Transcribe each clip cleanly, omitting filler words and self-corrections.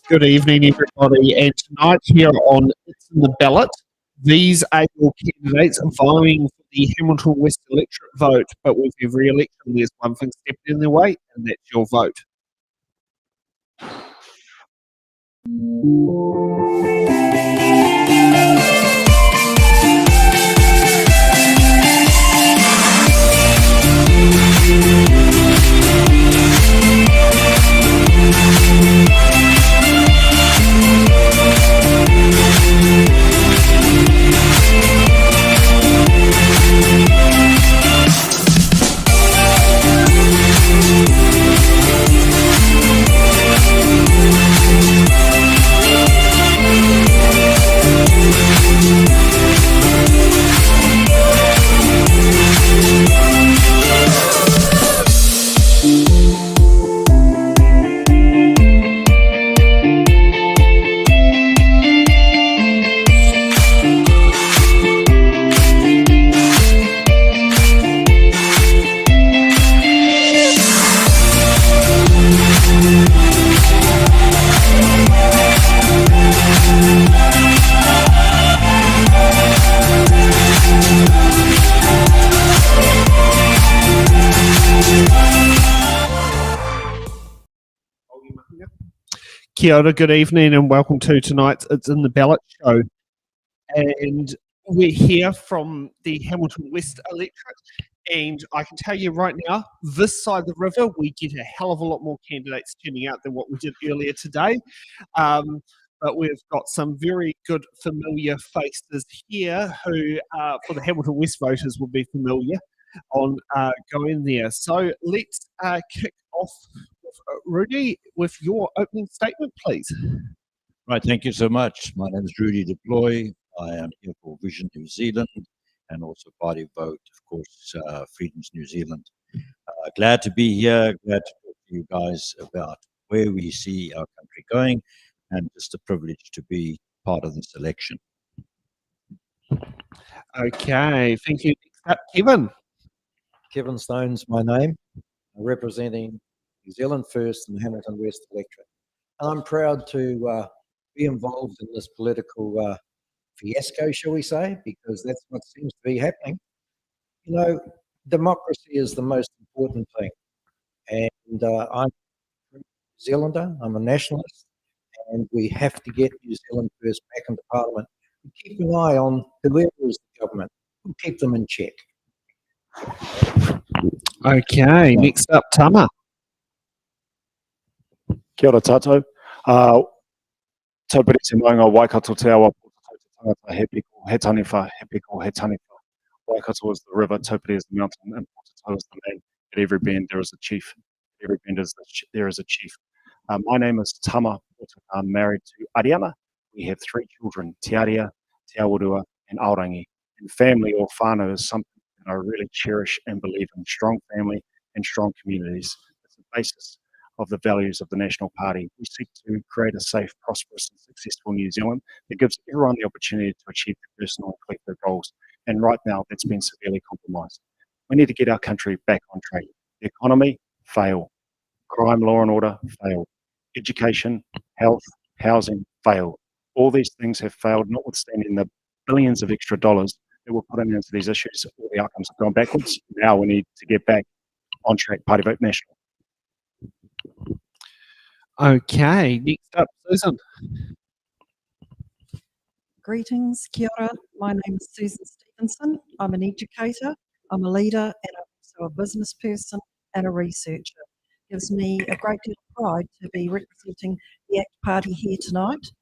Good evening, everybody. And tonight here on It's in the Ballot, these are your candidates vying for the Hamilton West electorate vote. But with every election, there's one thing stepped in their way, and that's your vote. Kia ora, good evening, and welcome to tonight's It's in the Ballot show. And we're here from the Hamilton West electorate, and I can tell you right now, this side of the river, we get a hell of a lot more candidates turning out than what we did earlier today. But we've got some very good familiar faces here who, for the Hamilton West voters, will be familiar on going there. So let's kick off Rudi, with your opening statement, please. Right, thank you so much. My name is Rudi de Plooy. I am here for Vision New Zealand and also Party Vote, of course, Freedoms New Zealand. Glad to be here, glad to talk to you guys about where we see our country going, and just a privilege to be part of this election. Okay, thank you. Next up, Kevin. Kevin Stone's my name, representing New Zealand First and the Hamilton West electorate. I'm proud to be involved in this political fiasco, shall we say, because that's what seems to be happening. You know, democracy is the most important thing. And I'm a New Zealander, I'm a nationalist, and we have to get New Zealand First back into Parliament. We keep an eye on whoever is the government. We'll keep them in check. Okay, next up, Tama. Kia ora tātou. Taupiri te maunga Waikato te awa, Potaka te tangata, he piko, he taniwha, he piko, he taniwha. Waikato is the river, Taupiri is the mountain, and Potaka is the man. At every bend there is a chief. At every bend there is a chief. My name is Tama. I'm married to Ariana. We have 3 children, Te Aria, Te Awarua, and Aorangi. And family or whānau is something that I really cherish and believe in. Strong family and strong communities. It's the basis of the values of the National Party. We seek to create a safe, prosperous and successful New Zealand that gives everyone the opportunity to achieve their personal and collective goals. And right now, that's been severely compromised. We need to get our country back on track. The economy, fail. Crime, law and order, fail. Education, health, housing, fail. All these things have failed, notwithstanding the billions of extra dollars that were put into these issues. All the outcomes have gone backwards. Now we need to get back on track. Party Vote National. Okay, next up, Susan. Greetings, kia ora. My name is Susan Stevenson. I'm an educator, I'm a leader, and I'm also a business person and a researcher. It gives me a great deal of pride to be representing the ACT Party here tonight.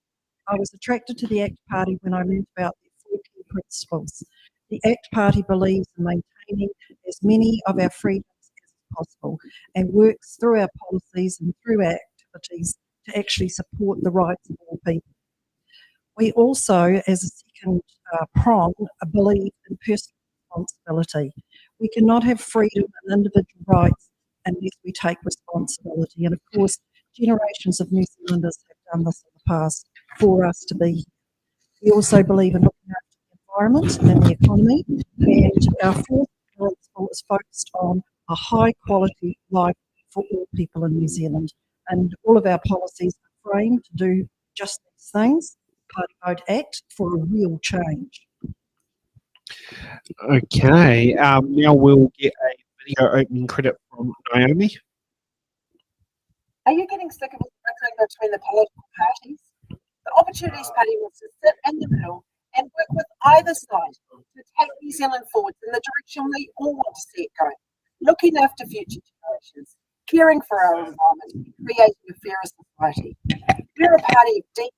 I was attracted to the ACT Party when I learned about their 4 key principles. The ACT Party believes in maintaining as many of our freedoms as possible and works through our policies and through our activities to actually support the rights of all people. We also, as a second prong, believe in personal responsibility. We cannot have freedom and individual rights unless we take responsibility. And of course, generations of New Zealanders have done this in the past for us to be here. We also believe in looking after the environment and the economy. And our fourth principle is focused on a high quality life for all people in New Zealand. And all of our policies are framed to do just these things. Party Vote Act for a real change. Okay, now we'll get a video opening credit from Naomi. Are you getting sick of the bickering between the political parties? The Opportunities Party wants to sit in the middle and work with either side to take New Zealand forward in the direction we all want to see it go. Looking after future generations, caring for our environment, and creating a fairer society. We're a party of deep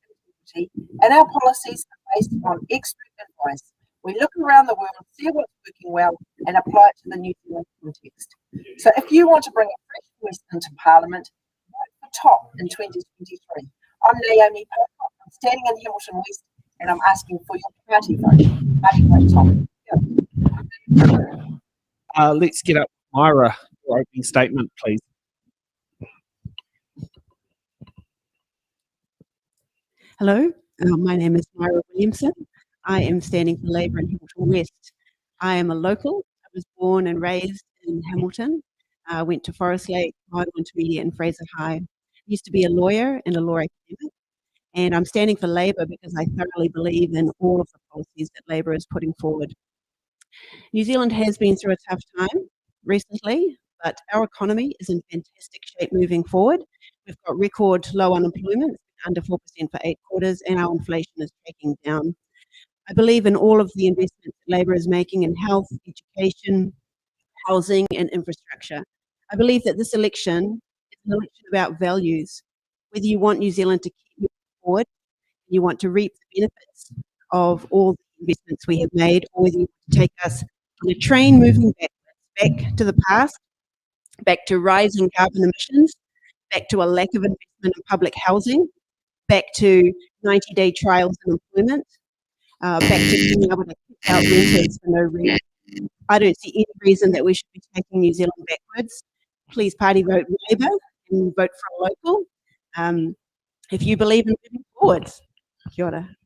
integrity, and our policies are based on expert advice. We look around the world, see what's working well, and apply it to the New Zealand context. So if you want to bring a fresh voice into Parliament, vote for TOP in 2023. I'm Naomi Pocock. I'm standing in Hamilton West, and I'm asking for your party vote. Party vote TOP. Let's get up Myra, your opening statement, please. Hello, my name is Myra Williamson. I am standing for Labour in Hamilton West. I am a local. I was born and raised in Hamilton. I went to Forest Lake, Hardwell Intermediate and Fraser High. I used to be a lawyer and a law academic. And I'm standing for Labour because I thoroughly believe in all of the policies that Labour is putting forward. New Zealand has been through a tough time recently, but our economy is in fantastic shape moving forward. We've got record low unemployment, under 4% for 8 quarters, and our inflation is tracking down. I believe in all of the investments that Labour is making in health, education, housing, and infrastructure. I believe that this election is an election about values. Whether you want New Zealand to keep moving forward, you want to reap the benefits of all the investments we have made, or whether you want to take us on a train moving backwards, back to the past, back to rising carbon emissions, back to a lack of investment in public housing, back to 90-day trials in employment, back to being able to kick out renters for no reason. I don't see any reason that we should be taking New Zealand backwards. Please party vote Labour and vote for a local. If you believe in moving forwards. Kia ora.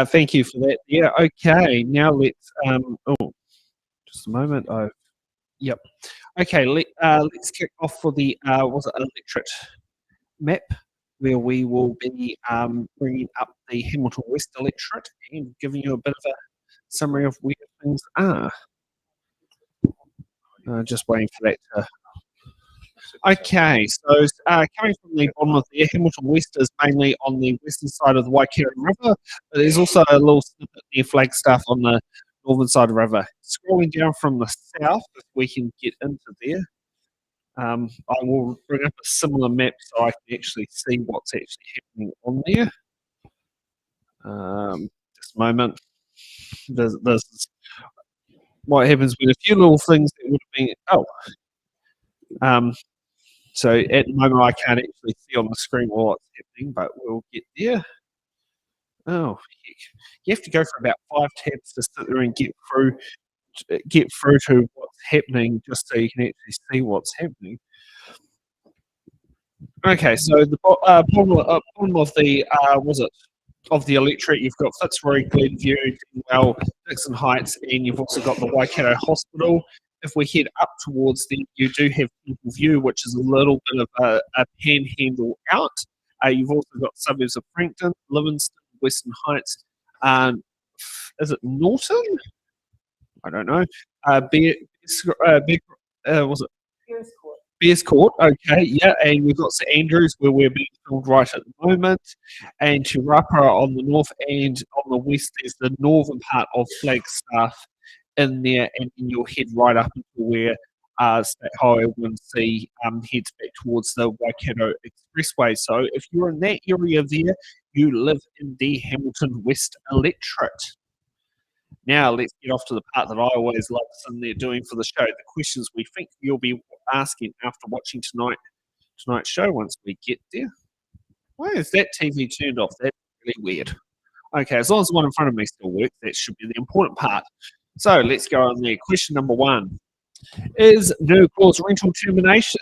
Thank you for that. Yeah, okay, now let's, just a moment. Yep. Okay, let's kick off for the, Electorate map, where we will be bringing up the Hamilton West electorate and giving you a bit of a summary of where things are. Just waiting for that to... Okay, so coming from the bottom of the Hamilton West is mainly on the western side of the Waikato River, but there's also a little snippet near Flagstaff on the northern side of the river. Scrolling down from the south, if we can get into there, I will bring up a similar map so I can actually see what's actually happening on there. Just a moment. This is what happens when a few little things that would have been... So at the moment I can't actually see on the screen what's happening, but we'll get there. Oh, heck. You have to go for about 5 tabs to sit there and get through to what's happening, just so you can actually see what's happening. Okay, so the bottom of the of the electorate, you've got Fitzroy, Glenview, Denwell, Dixon Heights, and you've also got the Waikato Hospital. If we head up towards them, you do have Temple View, which is a little bit of a panhandle out. You've also got suburbs of Frankton, Livingston, Western Heights. Is it Norton? I don't know. Was it Bears Court? Okay, yeah, and we've got St Andrews where we're being filmed right at the moment, and Te Rapara on the north, and on the west there's the northern part of Flagstaff in there, and then you'll head right up until where State Highway 1C heads back towards the Waikato Expressway. So if you're in that area there, you live in the Hamilton West electorate. Now let's get off to the part that I always love sitting there doing for the show, the questions we think you'll be asking after watching tonight's show once we get there. Why is that TV turned off? That's really weird. Okay, as long as the one in front of me still works, that should be the important part. So let's go on there. Question number 1. Is no clause rental termination,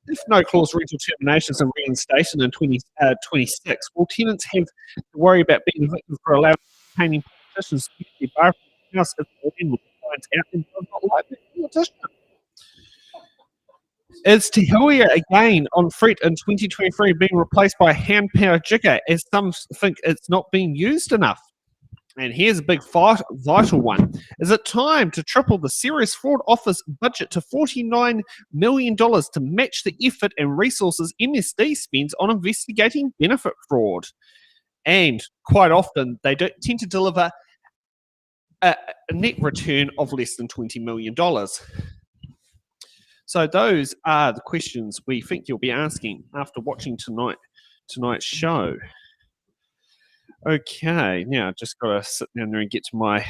if no clause rental terminations and reinstatement in 2026, will tenants have to worry about being evicted for allowing maintaining politicians to keep their bar from the house if the landlord finds out and does not like that politician? Is Te Huia again on threat in 2023 being replaced by a hand-powered jigger as some think it's not being used enough? And here's a big vital one. Is it time to triple the Serious Fraud Office budget to $49 million to match the effort and resources MSD spends on investigating benefit fraud? And quite often, they don't tend to deliver a net return of less than $20 million. So those are the questions we think you'll be asking after watching tonight's show. Okay, now just got to sit down there and get to my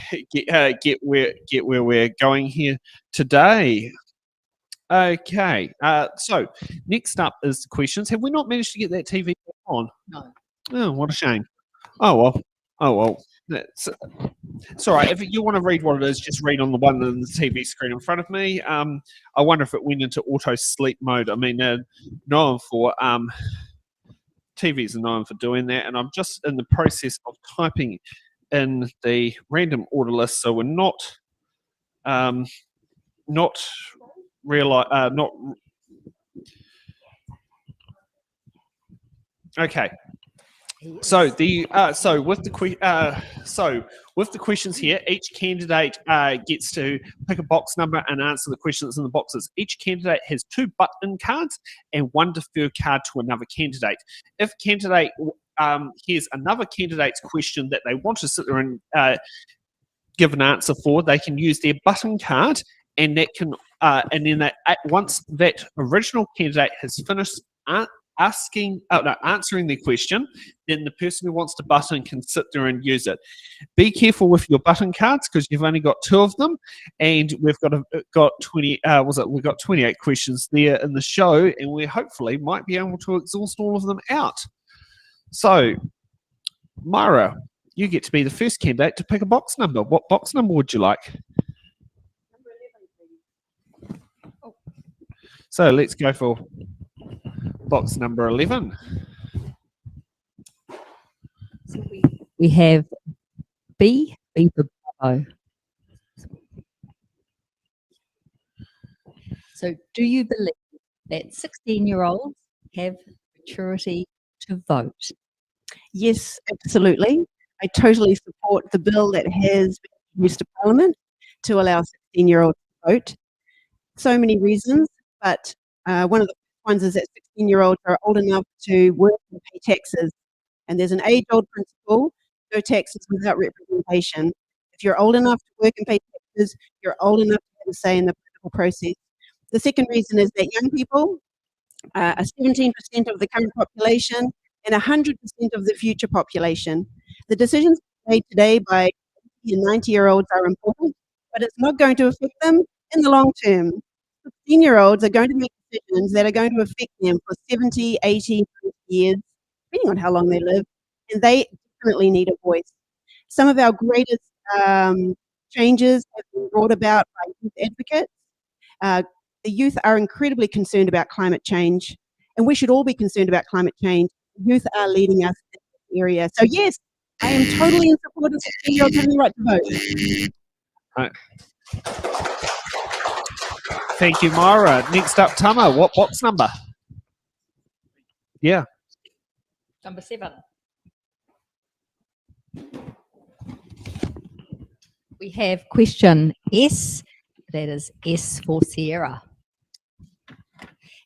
get where we're going here today. Okay, so next up is the questions. Have we not managed to get that TV on? No. Oh, what a shame. Oh well. It's all right. If you want to read what it is, just read on the one on the TV screen in front of me. I wonder if it went into auto sleep mode. I mean, known for TVs are known for doing that, and I'm just in the process of typing in the random order list, so we're not okay. So with the questions here, each candidate gets to pick a box number and answer the questions in the boxes. Each candidate has 2 butt-in cards and 1 defer card to another candidate. If a candidate hears another candidate's question that they want to sit there and give an answer for, they can use their button card, and that can and then once that original candidate has finished answering the question, then the person who wants to button can sit there and use it. Be careful with your button cards because you've only got 2 of them, and we've got 28 questions there in the show, and we hopefully might be able to exhaust all of them out. So, Myra, you get to be the first candidate to pick a box number. What box number would you like? Number 11, please. Oh. So let's go for box number 11. So we have B for Bravo. So do you believe that 16-year-olds have maturity to vote? Yes, absolutely. I totally support the bill that has been introduced to Parliament to allow 16-year-olds to vote. So many reasons, but one of the ones is that 16-year-olds are old enough to work and pay taxes. And there's an age-old principle, no taxes without representation. If you're old enough to work and pay taxes, you're old enough to have a say in the political process. The second reason is that young people are 17% of the current population and 100% of the future population. The decisions made today by 80 and 90-year-olds are important, but it's not going to affect them in the long term. 16-year-olds are going to make decisions that are going to affect them for 70, 80, 90 years, depending on how long they live, and they definitely need a voice. Some of our greatest changes have been brought about by youth advocates. The youth are incredibly concerned about climate change, and we should all be concerned about climate change. Youth are leading us in this area. So yes, I am totally in support of 16-year-olds having the right to vote. Thank you, Myra. Next up, Tama. What box number? Yeah. Number 7. We have question S, that is S for Sierra.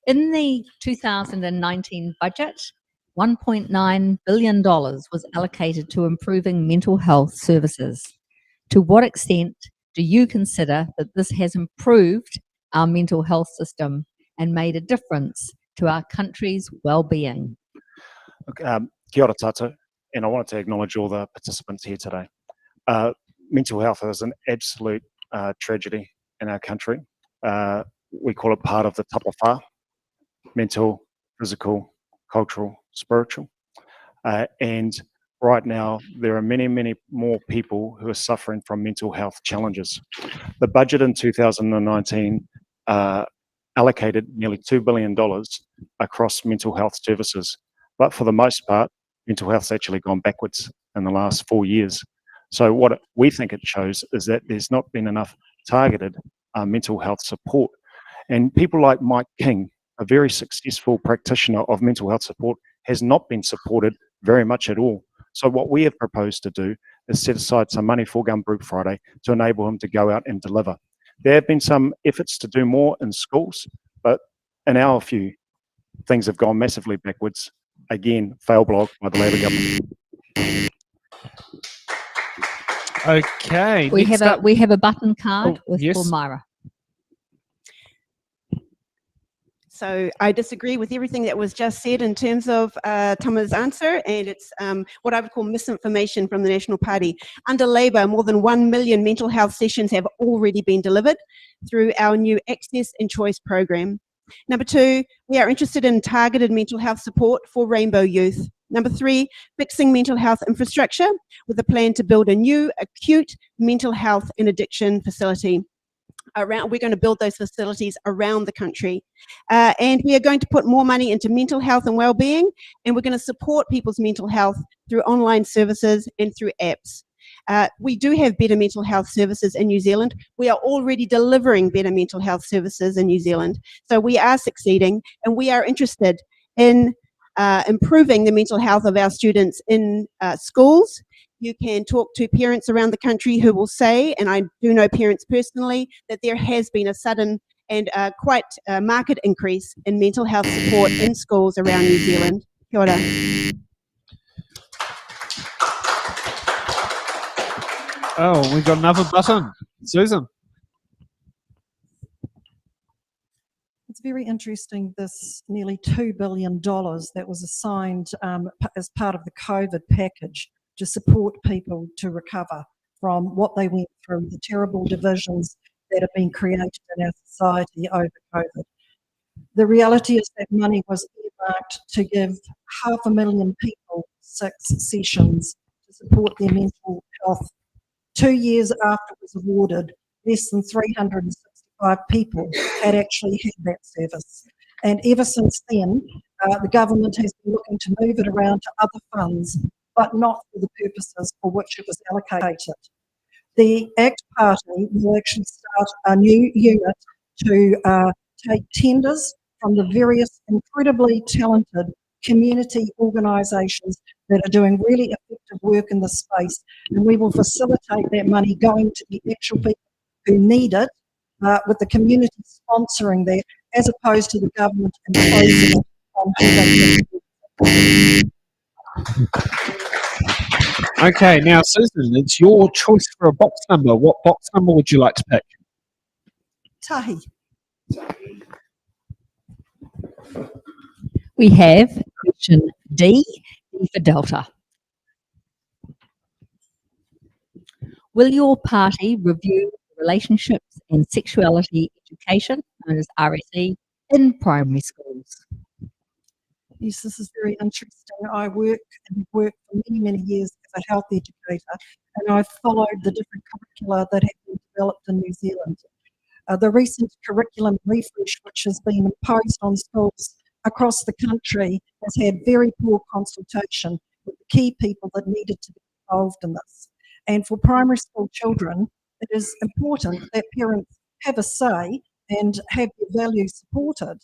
In the 2019 budget, $1.9 billion was allocated to improving mental health services. To what extent do you consider that this has improved our mental health system and made a difference to our country's well-being? Kia ora tātou, and I wanted to acknowledge all the participants here today. Mental health is an absolute tragedy in our country. We call it part of the tapawhā: mental, physical, cultural, spiritual. And right now, there are many, many more people who are suffering from mental health challenges. The budget in 2019 allocated nearly $2 billion across mental health services. But for the most part, mental health's actually gone backwards in the last 4 years. So what we think it shows is that there's not been enough targeted mental health support. And people like Mike King, a very successful practitioner of mental health support, has not been supported very much at all. So what we have proposed to do is set aside some money for Gumboot Friday to enable him to go out and deliver. There have been some efforts to do more in schools, but in our view, things have gone massively backwards. Again, fail block by the Labor government. Okay. We next have up- a button card Oh, yes. for Myra. So I disagree with everything that was just said in terms of Tama's answer, and it's what I would call misinformation from the National Party. Under Labour, more than 1 million mental health sessions have already been delivered through our new Access and Choice program. Number 2, we are interested in targeted mental health support for Rainbow youth. Number 3, fixing mental health infrastructure with a plan to build a new acute mental health and addiction facility. We're going to build those facilities around the country, and we are going to put more money into mental health and well-being, and we're going to support people's mental health through online services and through apps. We do have better mental health services in New Zealand. We are already delivering better mental health services in New Zealand, so we are succeeding, and we are interested in improving the mental health of our students in schools. You can talk to parents around the country who will say, and I do know parents personally, that there has been a sudden and quite marked increase in mental health support in schools around New Zealand. Kia ora. Oh, we've got another button. Susan. It's very interesting, this nearly $2 billion that was assigned as part of the COVID package to support people to recover from what they went through, the terrible divisions that have been created in our society over COVID. The reality is that money was earmarked to give 500,000 people 6 sessions to support their mental health. 2 years after it was awarded, less than 365 people had actually had that service. And ever since then, the government has been looking to move it around to other funds, but not for the purposes for which it was allocated. The ACT Party will actually start a new unit to take tenders from the various incredibly talented community organisations that are doing really effective work in this space, and we will facilitate that money going to the actual people who need it, with the community sponsoring that, as opposed to the government imposing it on who they can. Okay, now Susan, it's your choice for a box number. What box number would you like to pick? Tahi. We have question D for Delta. Will your party review relationships and sexuality education, known as RSE, in primary schools? Yes, this is very interesting. I work for many, many years as a health educator, and I've followed the different curricula that have been developed in New Zealand. The recent curriculum refresh, which has been imposed on schools across the country, has had very poor consultation with the key people that needed to be involved in this. And for primary school children, it is important that parents have a say and have their values supported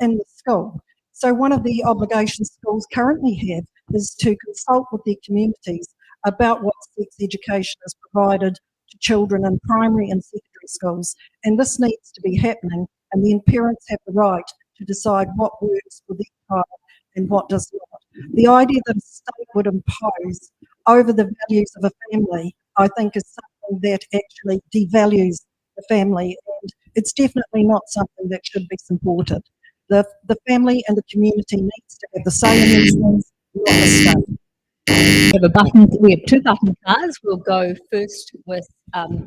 in the school. So one of the obligations schools currently have is to consult with their communities about what sex education is provided to children in primary and secondary schools. And this needs to be happening, and then parents have the right to decide what works for their child and what does not. The idea that a state would impose over the values of a family, I think, is something that actually devalues the family, and it's definitely not something that should be supported. The family and the community needs to have the say in these things, not the state. We have 2 button cards. We'll go first with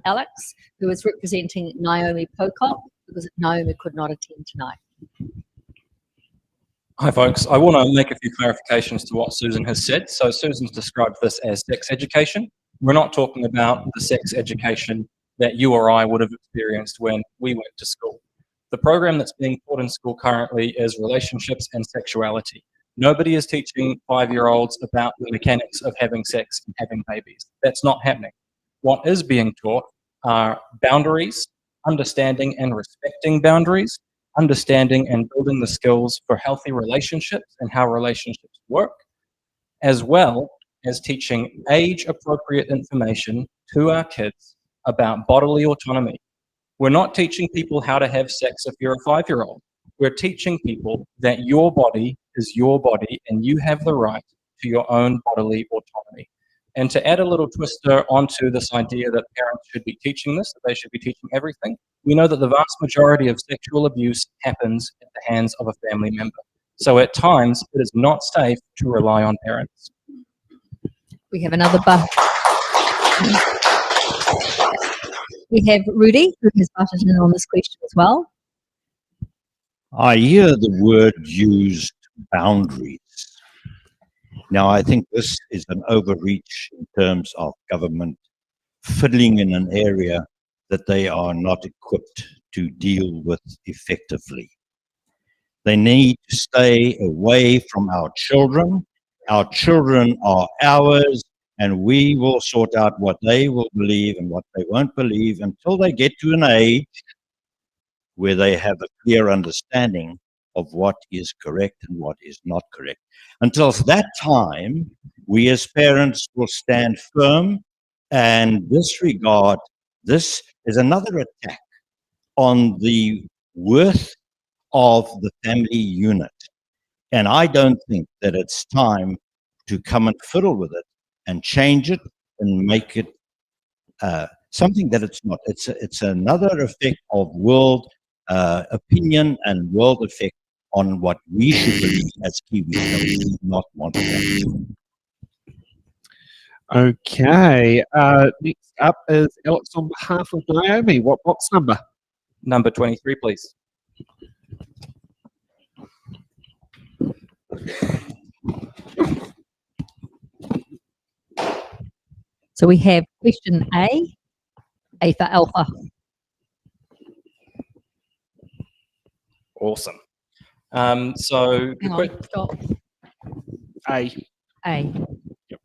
Alex, who is representing Naomi Pocock, because Naomi could not attend tonight. Hi folks, I want to make a few clarifications to what Susan has said. So Susan's described this as sex education. We're not talking about the sex education that you or I would have experienced when we went to school. The program that's being taught in school currently is relationships and sexuality. Nobody is teaching 5-year-olds about the mechanics of having sex and having babies. That's not happening. What is being taught are boundaries, understanding and respecting boundaries, understanding and building the skills for healthy relationships and how relationships work, as well as teaching age-appropriate information to our kids about bodily autonomy. We're not teaching people how to have sex if you're a 5-year-old. We're teaching people that your body is your body and you have the right to your own bodily autonomy. And to add a little twister onto this idea that parents should be teaching this, that they should be teaching everything, we know that the vast majority of sexual abuse happens at the hands of a family member. So at times, it is not safe to rely on parents. We have another We have Rudi, who has butted in on this question as well. I hear the word used, boundaries. Now, I think this is an overreach in terms of government fiddling in an area that they are not equipped to deal with effectively. They need to stay away from our children. Our children are ours, and we will sort out what they will believe and what they won't believe until they get to an age where they have a clear understanding of what is correct and what is not correct. Until that time, we as parents will stand firm and disregard. This is another attack on the worth of the family unit. And I don't think that it's time to come and fiddle with it and change it and make it something that it's not. It's another effect of world opinion and world effect on what we should believe as Kiwis, and we do not want that. Okay. Next up is Alex on behalf of Naomi. What box number? Number 23, please. So we have question A for Alpha. Awesome. So the Hang on, stop. A. Yep.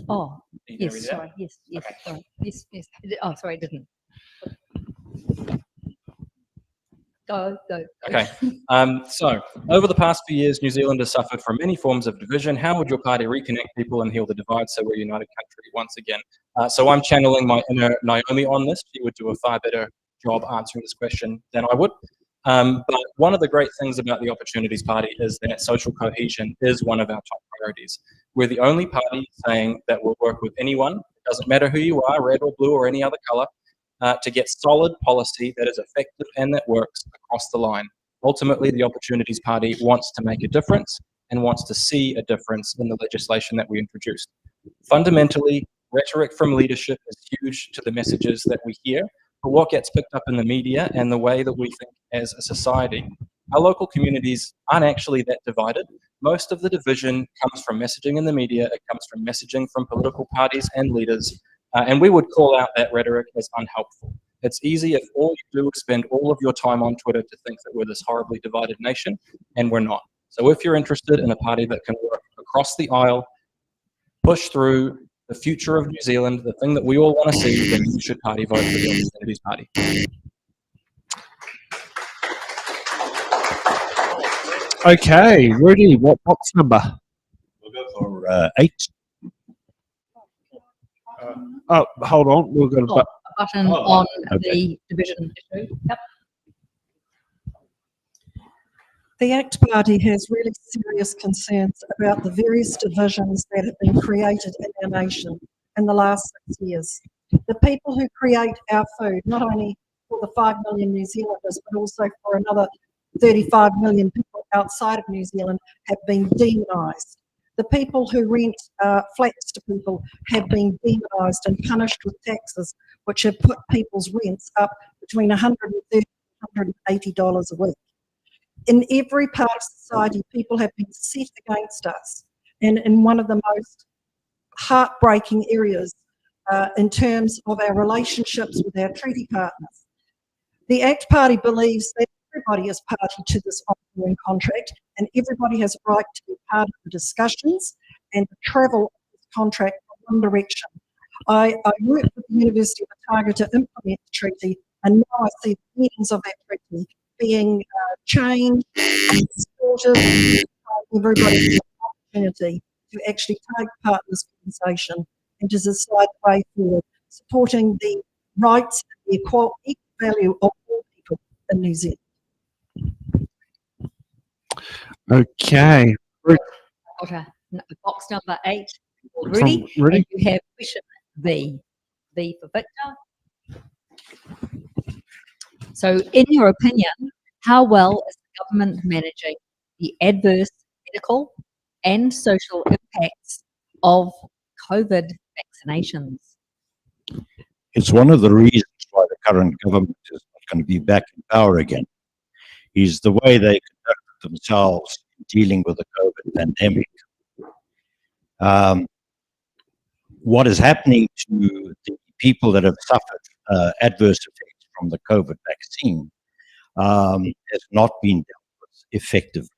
Oh, you gonna read yes, it out? sorry, yes, Okay. sorry, yes. Oh, sorry, it didn't. Go. Okay. So, over the past few years, New Zealand has suffered from many forms of division. How would your party reconnect people and heal the divide so we're a united country once again? So I'm channeling my inner Naomi on this. She would do a far better job answering this question than I would. But one of the great things about the Opportunities Party is that social cohesion is one of our top priorities. We're the only party saying that we'll work with anyone, it doesn't matter who you are, red or blue or any other colour, to get solid policy that is effective and that works across the line. Ultimately, the Opportunities Party wants to make a difference and wants to see a difference in the legislation that we introduced. Fundamentally, rhetoric from leadership is huge to the messages that we hear, but what gets picked up in the media and the way that we think as a society. Our local communities aren't actually that divided. Most of the division comes from messaging in the media, it comes from messaging from political parties and leaders, and we would call out that rhetoric as unhelpful. It's easy if all you do is spend all of your time on Twitter to think that we're this horribly divided nation, and we're not. So if you're interested in a party that can work across the aisle, push through the future of New Zealand, the thing that we all want to see, then you should party vote for the Opportunities Party. Okay, Rudi, what box number? We'll go for 8. Oh, hold on. We've got a A button on the division issue. Yep. The ACT Party has really serious concerns about the various divisions that have been created in our nation in the last 6 years. The people who create our food, not only for the 5 million New Zealanders, but also for another 35 million people outside of New Zealand, have been demonised. The people who rent flats to people have been demonised and punished with taxes, which have put people's rents up between $130 and $180 a week. In every part of society, people have been set against us, and in one of the most heartbreaking areas in terms of our relationships with our treaty partners. The ACT Party believes that everybody is party to this ongoing contract, and everybody has a right to be part of the discussions and to travel this contract in one direction. I worked with the University of Otago to implement the treaty, and now I see the meanings of that treaty being changed and distorted. Everybody has an opportunity to actually take part in this conversation and to decide the way forward, supporting the rights and the equal value of all people in New Zealand. Okay. Got a box number 8, Rudi. From Rudi. And you have question B. B for Victor. So, in your opinion, how well is the government managing the adverse medical and social impacts of COVID vaccinations? It's one of the reasons why the current government is not going to be back in power again, is the way they conducted themselves in dealing with the COVID pandemic. What is happening to the people that have suffered adverse effects from the COVID vaccine has not been dealt with effectively,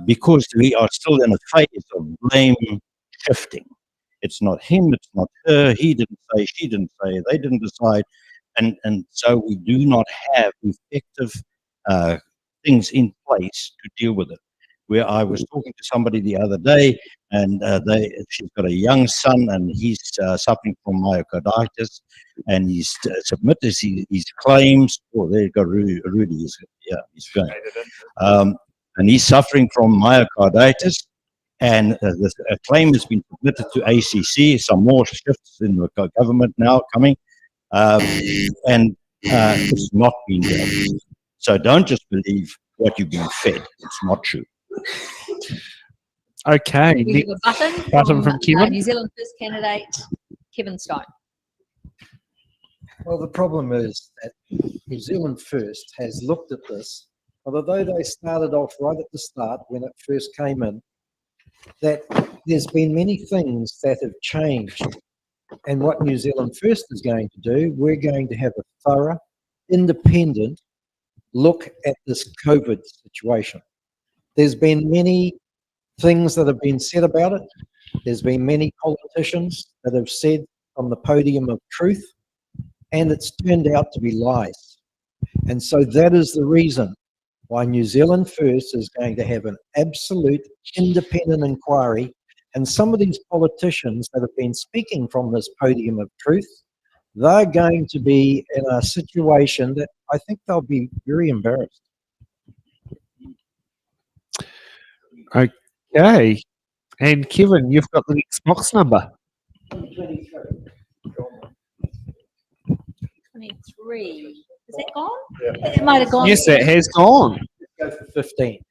because we are still in a phase of blame shifting. It's not him, it's not her, he didn't say, she didn't say, they didn't decide, and so we do not have effective things in place to deal with it. Where I was talking to somebody the other day, and she's got a young son, and he's suffering from myocarditis, and he's submitted his claims. Oh, there you go, Rudi. He's going. And he's suffering from myocarditis, and a claim has been submitted to ACC. Some more shifts in the government now coming, and it's not been done. So don't just believe what you've been fed. It's not true. Okay. We have a button from Kevin. New Zealand First candidate, Kevin Stone. Well, the problem is that New Zealand First has looked at this, although they started off right at the start when it first came in, that there's been many things that have changed. And what New Zealand First is going to do, we're going to have a thorough, independent look at this COVID situation. There's been many things that have been said about it. There's been many politicians that have said from the podium of truth, and it's turned out to be lies. And so that is the reason why New Zealand First is going to have an absolute independent inquiry. And some of these politicians that have been speaking from this podium of truth, they're going to be in a situation that I think they'll be very embarrassed. Okay. And Kevin, you've got the next box number. 23. Is that gone? Yeah. It might have gone. Yes, it has gone. Let's go for 15.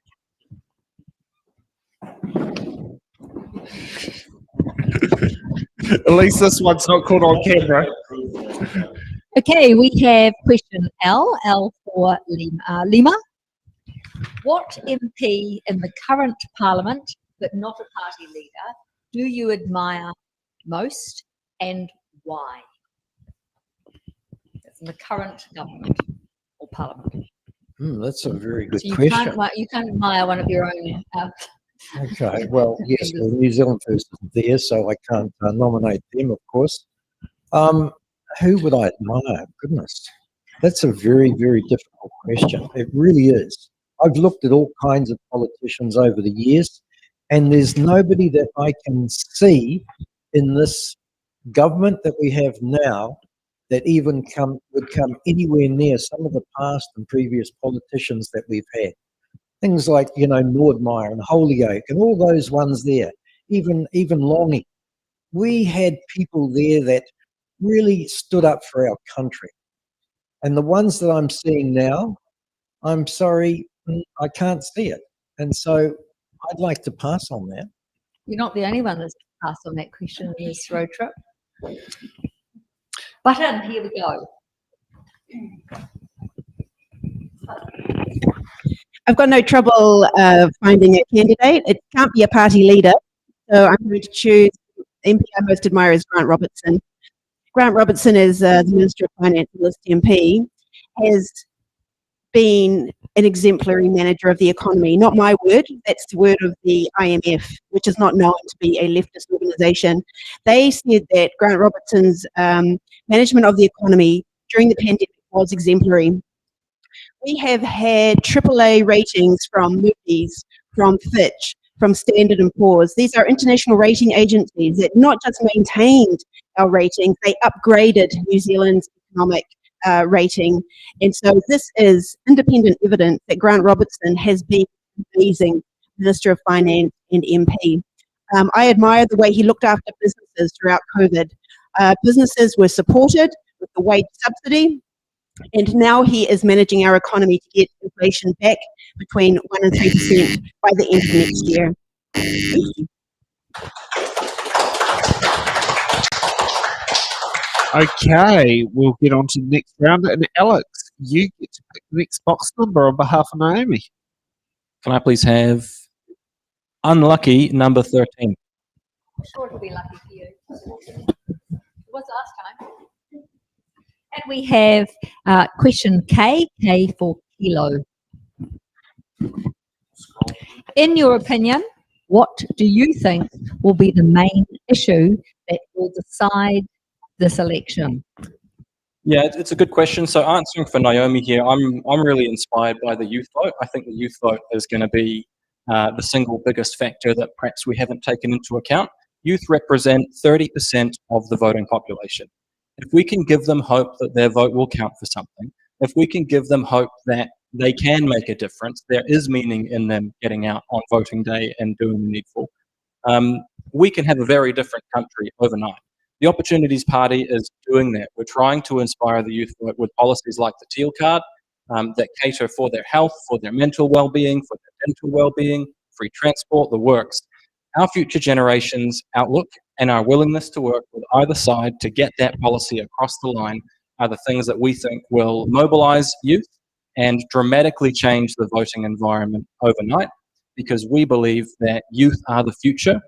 At least this one's not caught on camera. Okay, we have question L for Lima. What MP in the current Parliament, but not a party leader, do you admire most and why? That's in the current government or Parliament. That's a very good So you question. you can't admire one of your own. Okay, well, yes, well, New Zealand First isn't there, so I can't nominate them, of course. Who would I admire? Goodness, that's a very, very difficult question. It really is. I've looked at all kinds of politicians over the years, and there's nobody that I can see in this government that we have now that even would come anywhere near some of the past and previous politicians that we've had. Things like, Nordmeyer and Holyoake and all those ones there, even Longy. We had people there that really stood up for our country. And the ones that I'm seeing now, I'm sorry, I can't see it. And so I'd like to pass on that. You're not the only one that's passed on that question in this road trip. Button, here we go. I've got no trouble finding a candidate. It can't be a party leader. So I'm going to choose MP I most admire is Grant Robertson. Grant Robertson is the Minister of Finance and List MP, has been an exemplary manager of the economy. Not my word, that's the word of the IMF, which is not known to be a leftist organisation. They said that Grant Robertson's management of the economy during the pandemic was exemplary. We have had AAA ratings from Moody's, from Fitch, from Standard & Poor's. These are international rating agencies that not just maintained our ratings, they upgraded New Zealand's economic rating. And so this is independent evidence that Grant Robertson has been an amazing Minister of Finance and MP. I admire the way he looked after businesses throughout COVID. Businesses were supported with the wage subsidy, and now he is managing our economy to get inflation back between 1% and 3% by the end of next year. Okay, we'll get on to the next round. And Alex, you get to pick the next box number on behalf of Naomi. Can I please have unlucky number 13? I'm sure it'll be lucky for you. It was last time. And we have question K for kilo. In your opinion, what do you think will be the main issue that will decide this election? Yeah, it's a good question. So answering for Naomi here, I'm really inspired by the youth vote. I think the youth vote is going to be the single biggest factor that perhaps we haven't taken into account. Youth represent 30% of the voting population. If we can give them hope that their vote will count for something, if we can give them hope that they can make a difference, there is meaning in them getting out on voting day and doing the needful, we can have a very different country overnight. The Opportunities Party is doing that. We're trying to inspire the youth with policies like the Teal Card that cater for their health, for their mental well-being, for their dental well-being, free transport, the works. Our future generations' outlook and our willingness to work with either side to get that policy across the line are the things that we think will mobilize youth and dramatically change the voting environment overnight, because we believe that youth are the future.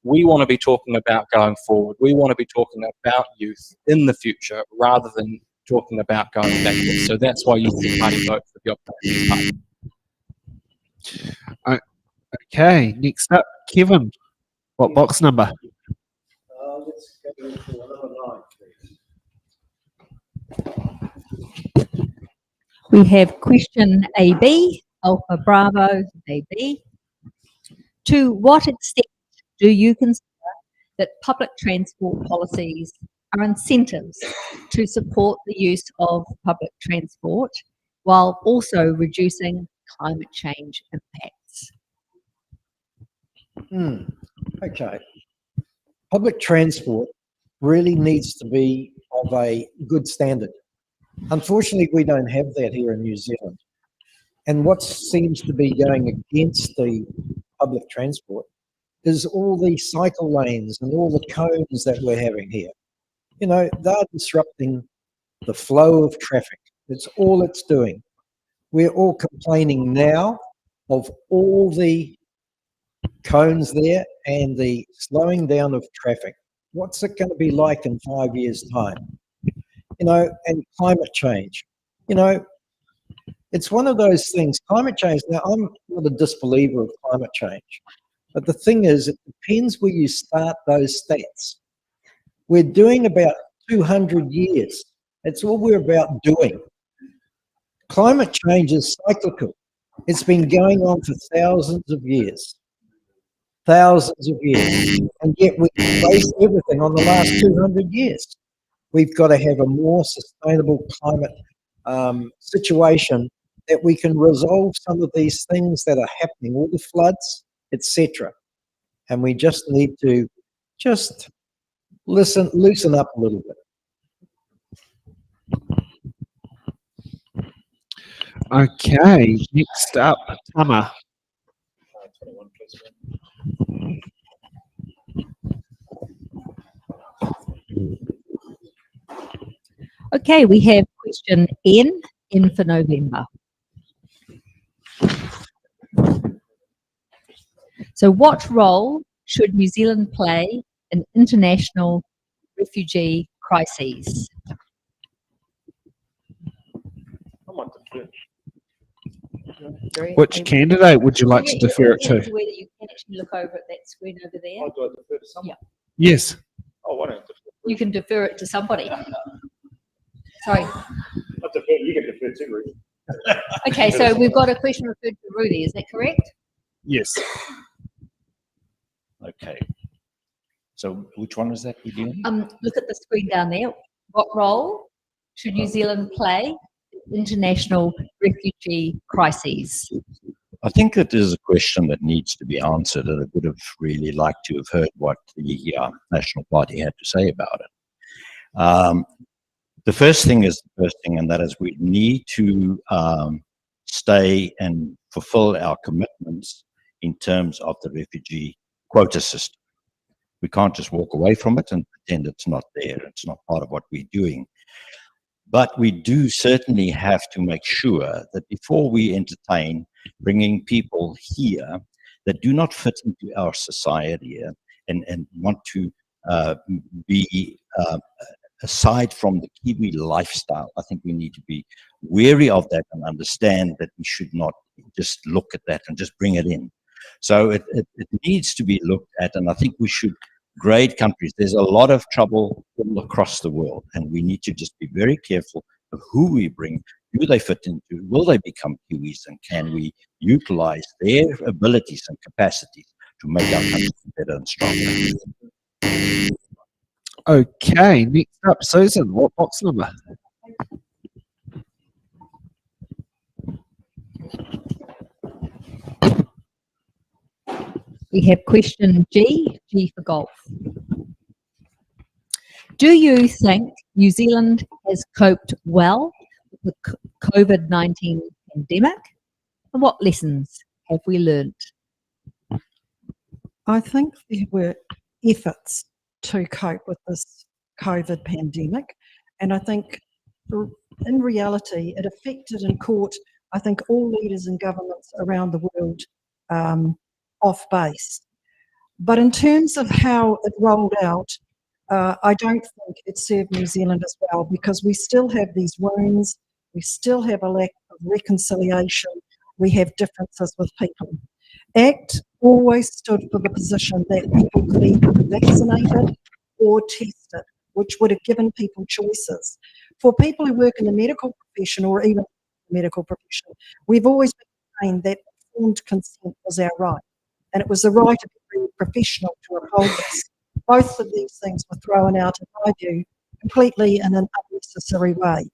We want to be talking about going forward. We want to be talking about youth in the future rather than talking about going backwards. So that's why Youth Party vote for the Opportunities Party. Okay, next up, Kevin. What box number? Let's go into number 9, please. We have question AB, Alpha Bravo AB. To what extent do you consider that public transport policies are incentives to support the use of public transport while also reducing climate change impacts? Okay. Public transport really needs to be of a good standard. Unfortunately, we don't have that here in New Zealand. And what seems to be going against the public transport is all the cycle lanes and all the cones that we're having here. You know, they're disrupting the flow of traffic. It's all it's doing. We're all complaining now of all the cones there and the slowing down of traffic. What's it going to be like in 5 years' time? You know, and climate change. You know, it's one of those things, climate change. Now, I'm not a disbeliever of climate change, but the thing is, it depends where you start those stats. We're doing about 200 years. That's all we're about doing. Climate change is cyclical. It's been going on for thousands of years. Thousands of years. And yet we've based everything on the last 200 years. We've got to have a more sustainable climate situation that we can resolve some of these things that are happening, all the floods, etc. And we just need to just loosen up a little bit. Okay, next up, Tama. Okay, we have question N for November. So what role should New Zealand play in international refugee crises? Very Which able. candidate would you like to Yeah, defer it yeah, to? Where that you can actually look over at that screen over there. do I defer to someone? Yes. Oh, why don't I defer? You can defer it to somebody. Sorry. You can defer too, Rudi. Okay, so we've got a question referred to Rudi, is that correct? Yes. Okay. So which one is that we're doing? Look at the screen down there. What role should New Zealand play in international refugee crises? I think that is a question that needs to be answered, and I would have really liked to have heard what the National Party had to say about it. The first thing is the first thing, and that is we need to stay and fulfill our commitments in terms of the refugee quota system. We can't just walk away from it and pretend it's not there. It's not part of what we're doing. But we do certainly have to make sure that before we entertain bringing people here that do not fit into our society and want to be aside from the Kiwi lifestyle, I think we need to be wary of that and understand that we should not just look at that and just bring it in. So it needs to be looked at, and I think we should grade countries. There's a lot of trouble all across the world, and we need to just be very careful of who we bring. Do they fit into? Will they become Kiwis? And can we utilize their abilities and capacities to make our country better and stronger? Okay, next up, Susan, what box number? We have question G for golf. Do you think New Zealand has coped well with the COVID-19 pandemic? And what lessons have we learned? I think there were efforts to cope with this COVID pandemic, and I think in reality it affected and caught, I think, all leaders and governments around the world off base. But in terms of how it rolled out, I don't think it served New Zealand as well, because we still have these wounds, we still have a lack of reconciliation, we have differences with people. ACT always stood for the position that people could either be vaccinated or tested, which would have given people choices. For people who work in the medical profession or even the medical profession, we've always been trained that informed consent was our right, and it was the right of every professional to uphold this. Both of these things were thrown out, in my view, completely in an unnecessary way.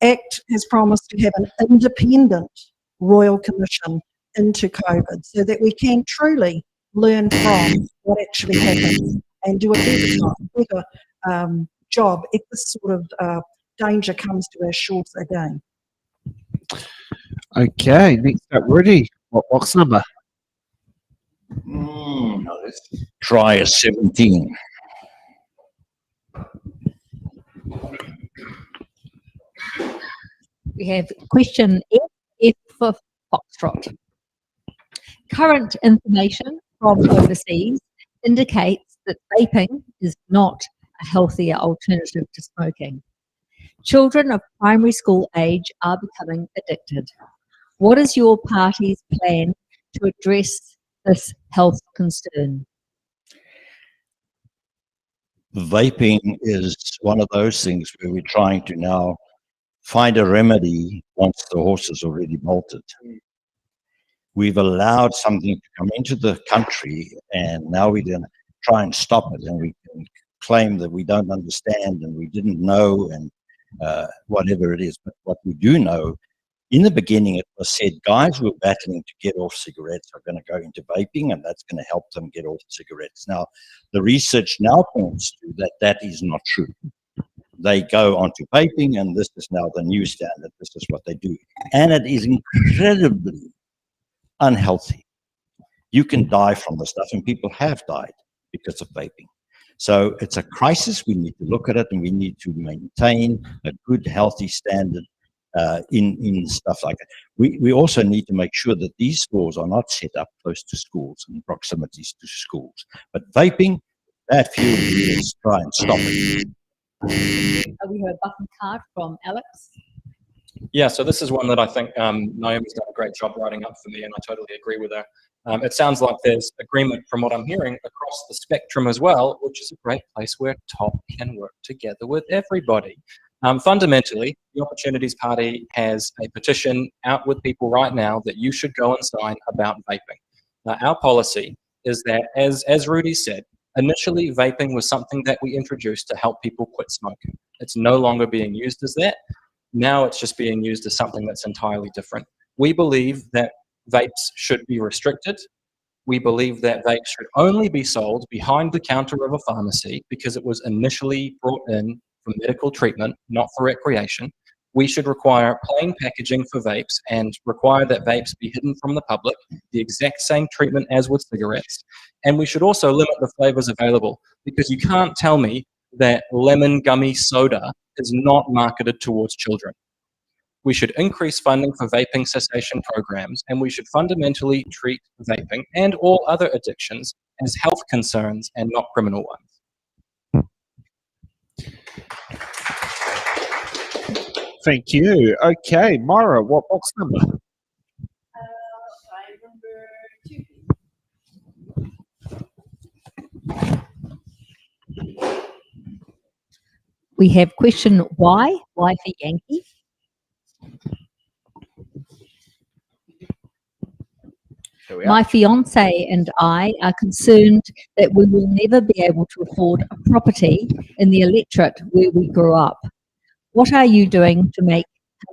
ACT has promised to have an independent Royal Commission into COVID so that we can truly learn from what actually happened and do a better job if this sort of danger comes to our shores again. Okay, next up, Rudi, what box number? Let's try a 17. We have question F for Foxtrot. Current information from overseas indicates that vaping is not a healthier alternative to smoking. Children of primary school age are becoming addicted. What is your party's plan to address this health concern? Vaping is one of those things where we're trying to now find a remedy once the horse is already bolted. We've allowed something to come into the country, and now we're going to try and stop it, and we can claim that we don't understand and we didn't know and whatever it is. But what we do know, in the beginning it was said guys who are battling to get off cigarettes are going to go into vaping, and that's going to help them get off cigarettes. Now, the research now points to that is not true. They go onto vaping, and this is now the new standard. This is what they do. And it is incredibly unhealthy. You can die from the stuff, and people have died because of vaping. So it's a crisis. We need to look at it, and we need to maintain a good, healthy standard in stuff like that. We also need to make sure that these stores are not set up close to schools and proximities to schools. But vaping, that few years, try and stop it. We have a button card from Alex. Yeah, so this is one that I think Naomi's done a great job writing up for me, and I totally agree with her. It sounds like there's agreement from what I'm hearing across the spectrum as well, which is a great place where TOP can work together with everybody. Fundamentally, the Opportunities Party has a petition out with people right now that you should go and sign about vaping. Our policy is that, as Rudi said, initially vaping was something that we introduced to help people quit smoking. It's no longer being used as that. Now it's just being used as something that's entirely different. We believe that vapes should be restricted. We believe that vapes should only be sold behind the counter of a pharmacy because it was initially brought in for medical treatment, not for recreation. We should require plain packaging for vapes and require that vapes be hidden from the public, the exact same treatment as with cigarettes. And we should also limit the flavors available, because you can't tell me that lemon gummy soda is not marketed towards children. We should increase funding for vaping cessation programs, and we should fundamentally treat vaping and all other addictions as health concerns and not criminal ones. Thank you. Okay, Myra, what box number? We have question why? Why for Yankee? Here we are. My fiance and I are concerned that we will never be able to afford a property in the electorate where we grew up. What are you doing to make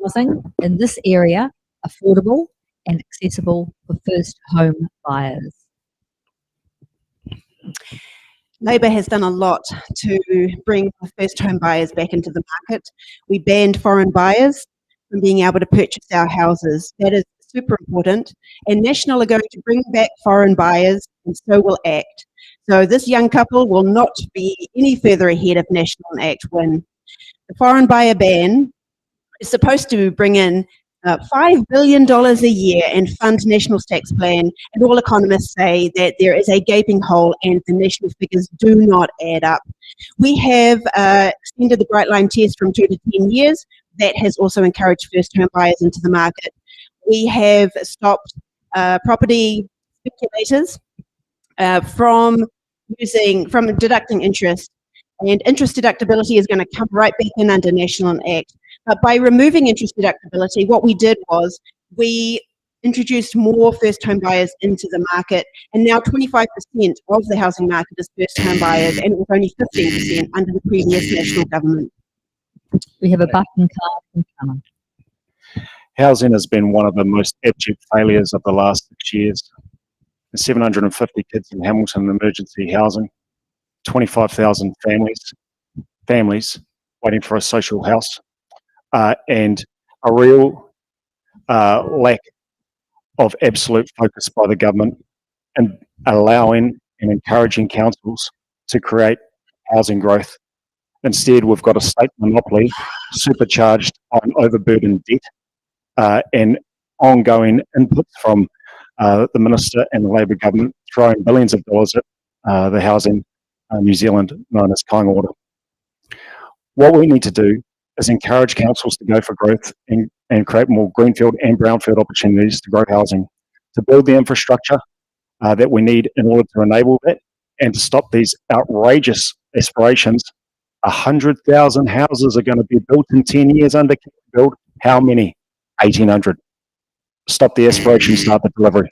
housing in this area affordable and accessible for first home buyers? Labor has done a lot to bring first home buyers back into the market. We banned foreign buyers from being able to purchase our houses. That is super important. And National are going to bring back foreign buyers, and so will ACT. So this young couple will not be any further ahead of National and ACT win. The foreign buyer ban is supposed to bring in $5 billion a year and fund National's tax plan, and all economists say that there is a gaping hole and the National figures do not add up. We have extended the Bright Line test from 2 to 10 years. That has also encouraged first home buyers into the market. We have stopped property speculators from deducting interest, and interest deductibility is going to come right back in under National and ACT. But by removing interest deductibility, what we did was we introduced more first home buyers into the market, and now 25% of the housing market is first home buyers, and it was only 15% under the previous National government. We have a button card from Tama. Housing has been one of the most abject failures of the last 6 years. There's 750 kids in Hamilton emergency housing, 25,000 families waiting for a social house, and a real lack of absolute focus by the government and allowing and encouraging councils to create housing growth. Instead, we've got a state monopoly supercharged on overburdened debt and ongoing inputs from the Minister and the Labor government throwing billions of dollars at the Housing New Zealand, known as Kind Order. What we need to do is encourage councils to go for growth and create more greenfield and brownfield opportunities to grow housing, to build the infrastructure that we need in order to enable that, and to stop these outrageous aspirations. 100,000 houses are going to be built in 10 years under build. How many? 1,800. Stop the aspiration, start the delivery.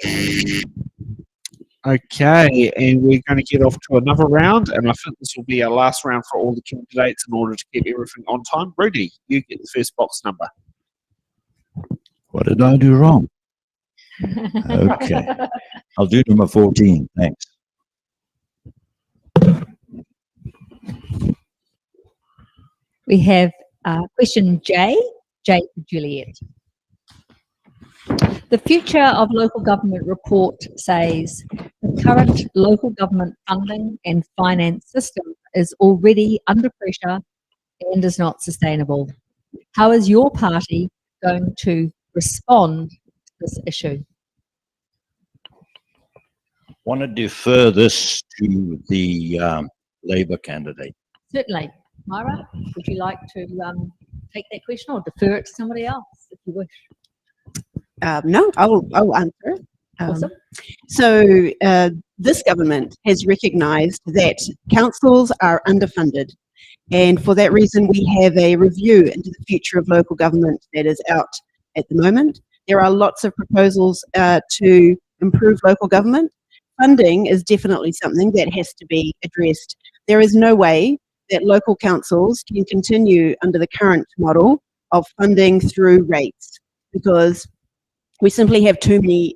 Okay, and we're going to get off to another round, and I think this will be our last round for all the candidates in order to keep everything on time. Rudi, you get the first box number. What did I do wrong? Okay. I'll do number 14. Thanks. We have question J for Juliet. The Future of Local Government report says the current local government funding and finance system is already under pressure and is not sustainable. How is your party going to respond to this issue? Want to defer this to the Labour candidate. Certainly. Myra, would you like to take that question or defer it to somebody else if you wish? No, I'll answer it. Awesome. So this government has recognised that councils are underfunded, and for that reason we have a review into the future of local government that is out at the moment. There are lots of proposals to improve local government. Funding is definitely something that has to be addressed. There is no way that local councils can continue under the current model of funding through rates, because we simply have too many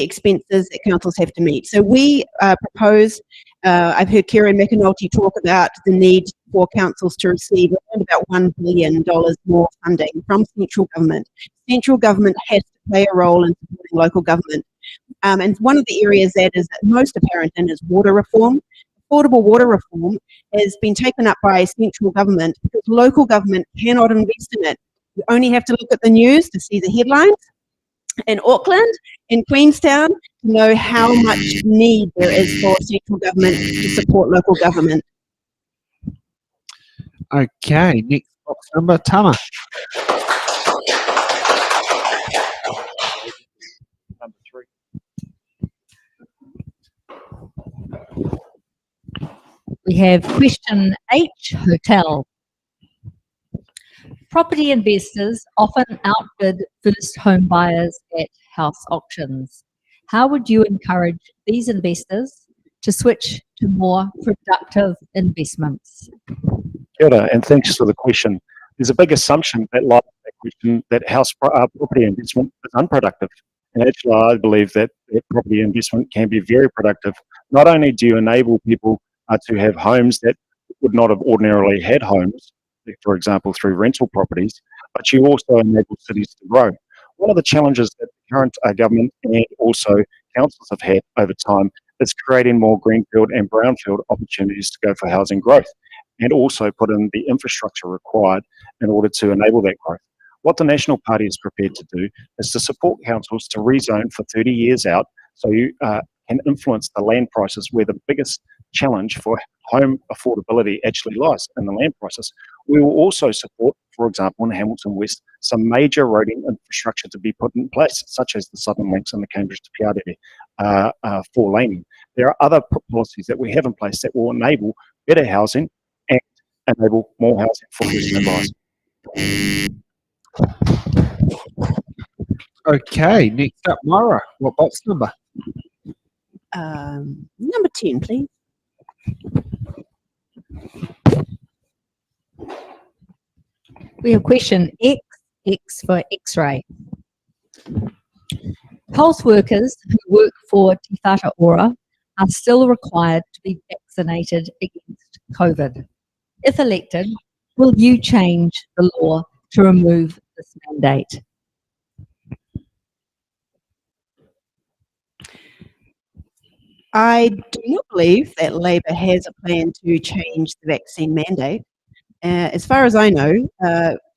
expenses that councils have to meet. So we propose, I've heard Kieran McAnulty talk about the need for councils to receive around about $1 billion more funding from central government. Central government has to play a role in supporting local government. And one of the areas that is most apparent in is water reform. Affordable water reform has been taken up by central government because local government cannot invest in it. You only have to look at the news to see the headlines in Auckland, in Queenstown, to know how much need there is for central government to support local government. Okay, next box number, Tama. Number 3. We have question H, hotel. Property investors often outbid first home buyers at house auctions. How would you encourage these investors to switch to more productive investments? Kia ora, and thanks for the question. There's a big assumption that lies in that question that property investment is unproductive. And actually, I believe that property investment can be very productive. Not only do you enable people to have homes that would not have ordinarily had homes, for example, through rental properties, but you also enable cities to grow. One of the challenges that the current government and also councils have had over time is creating more greenfield and brownfield opportunities to go for housing growth, and also put in the infrastructure required in order to enable that growth. What the National Party is prepared to do is to support councils to rezone for 30 years out, so you can influence the land prices, where the biggest challenge for home affordability actually lies in the land prices. We will also support, for example, in Hamilton West, some major roading infrastructure to be put in place, such as the Southern Links and the Cambridge to Piarere 4-laning. There are other policies that we have in place that will enable better housing and enable more housing for first-time buyers. Okay, next up, Myra. What box number? Number 10, please. We have question X, X for X-ray. Health workers who work for Te Whatu Ora are still required to be vaccinated against COVID. If elected, will you change the law to remove this mandate? I do not believe that Labor has a plan to change the vaccine mandate. As far as I know,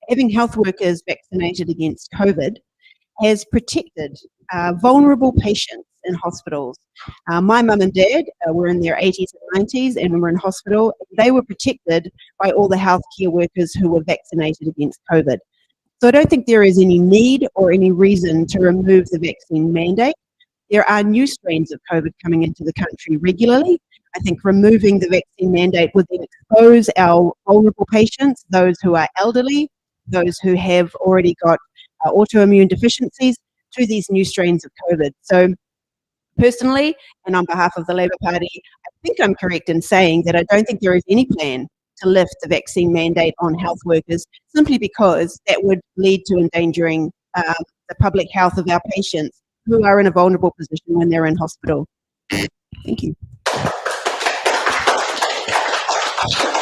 having health workers vaccinated against COVID has protected vulnerable patients in hospitals. My mum and dad were in their 80s and 90s and were in hospital. They were protected by all the healthcare workers who were vaccinated against COVID. So I don't think there is any need or any reason to remove the vaccine mandate. There are new strains of COVID coming into the country regularly. I think removing the vaccine mandate would then expose our vulnerable patients, those who are elderly, those who have already got autoimmune deficiencies, to these new strains of COVID. So personally, and on behalf of the Labour Party, I think I'm correct in saying that I don't think there is any plan to lift the vaccine mandate on health workers, simply because that would lead to endangering the public health of our patients who are in a vulnerable position when they're in hospital. Thank you.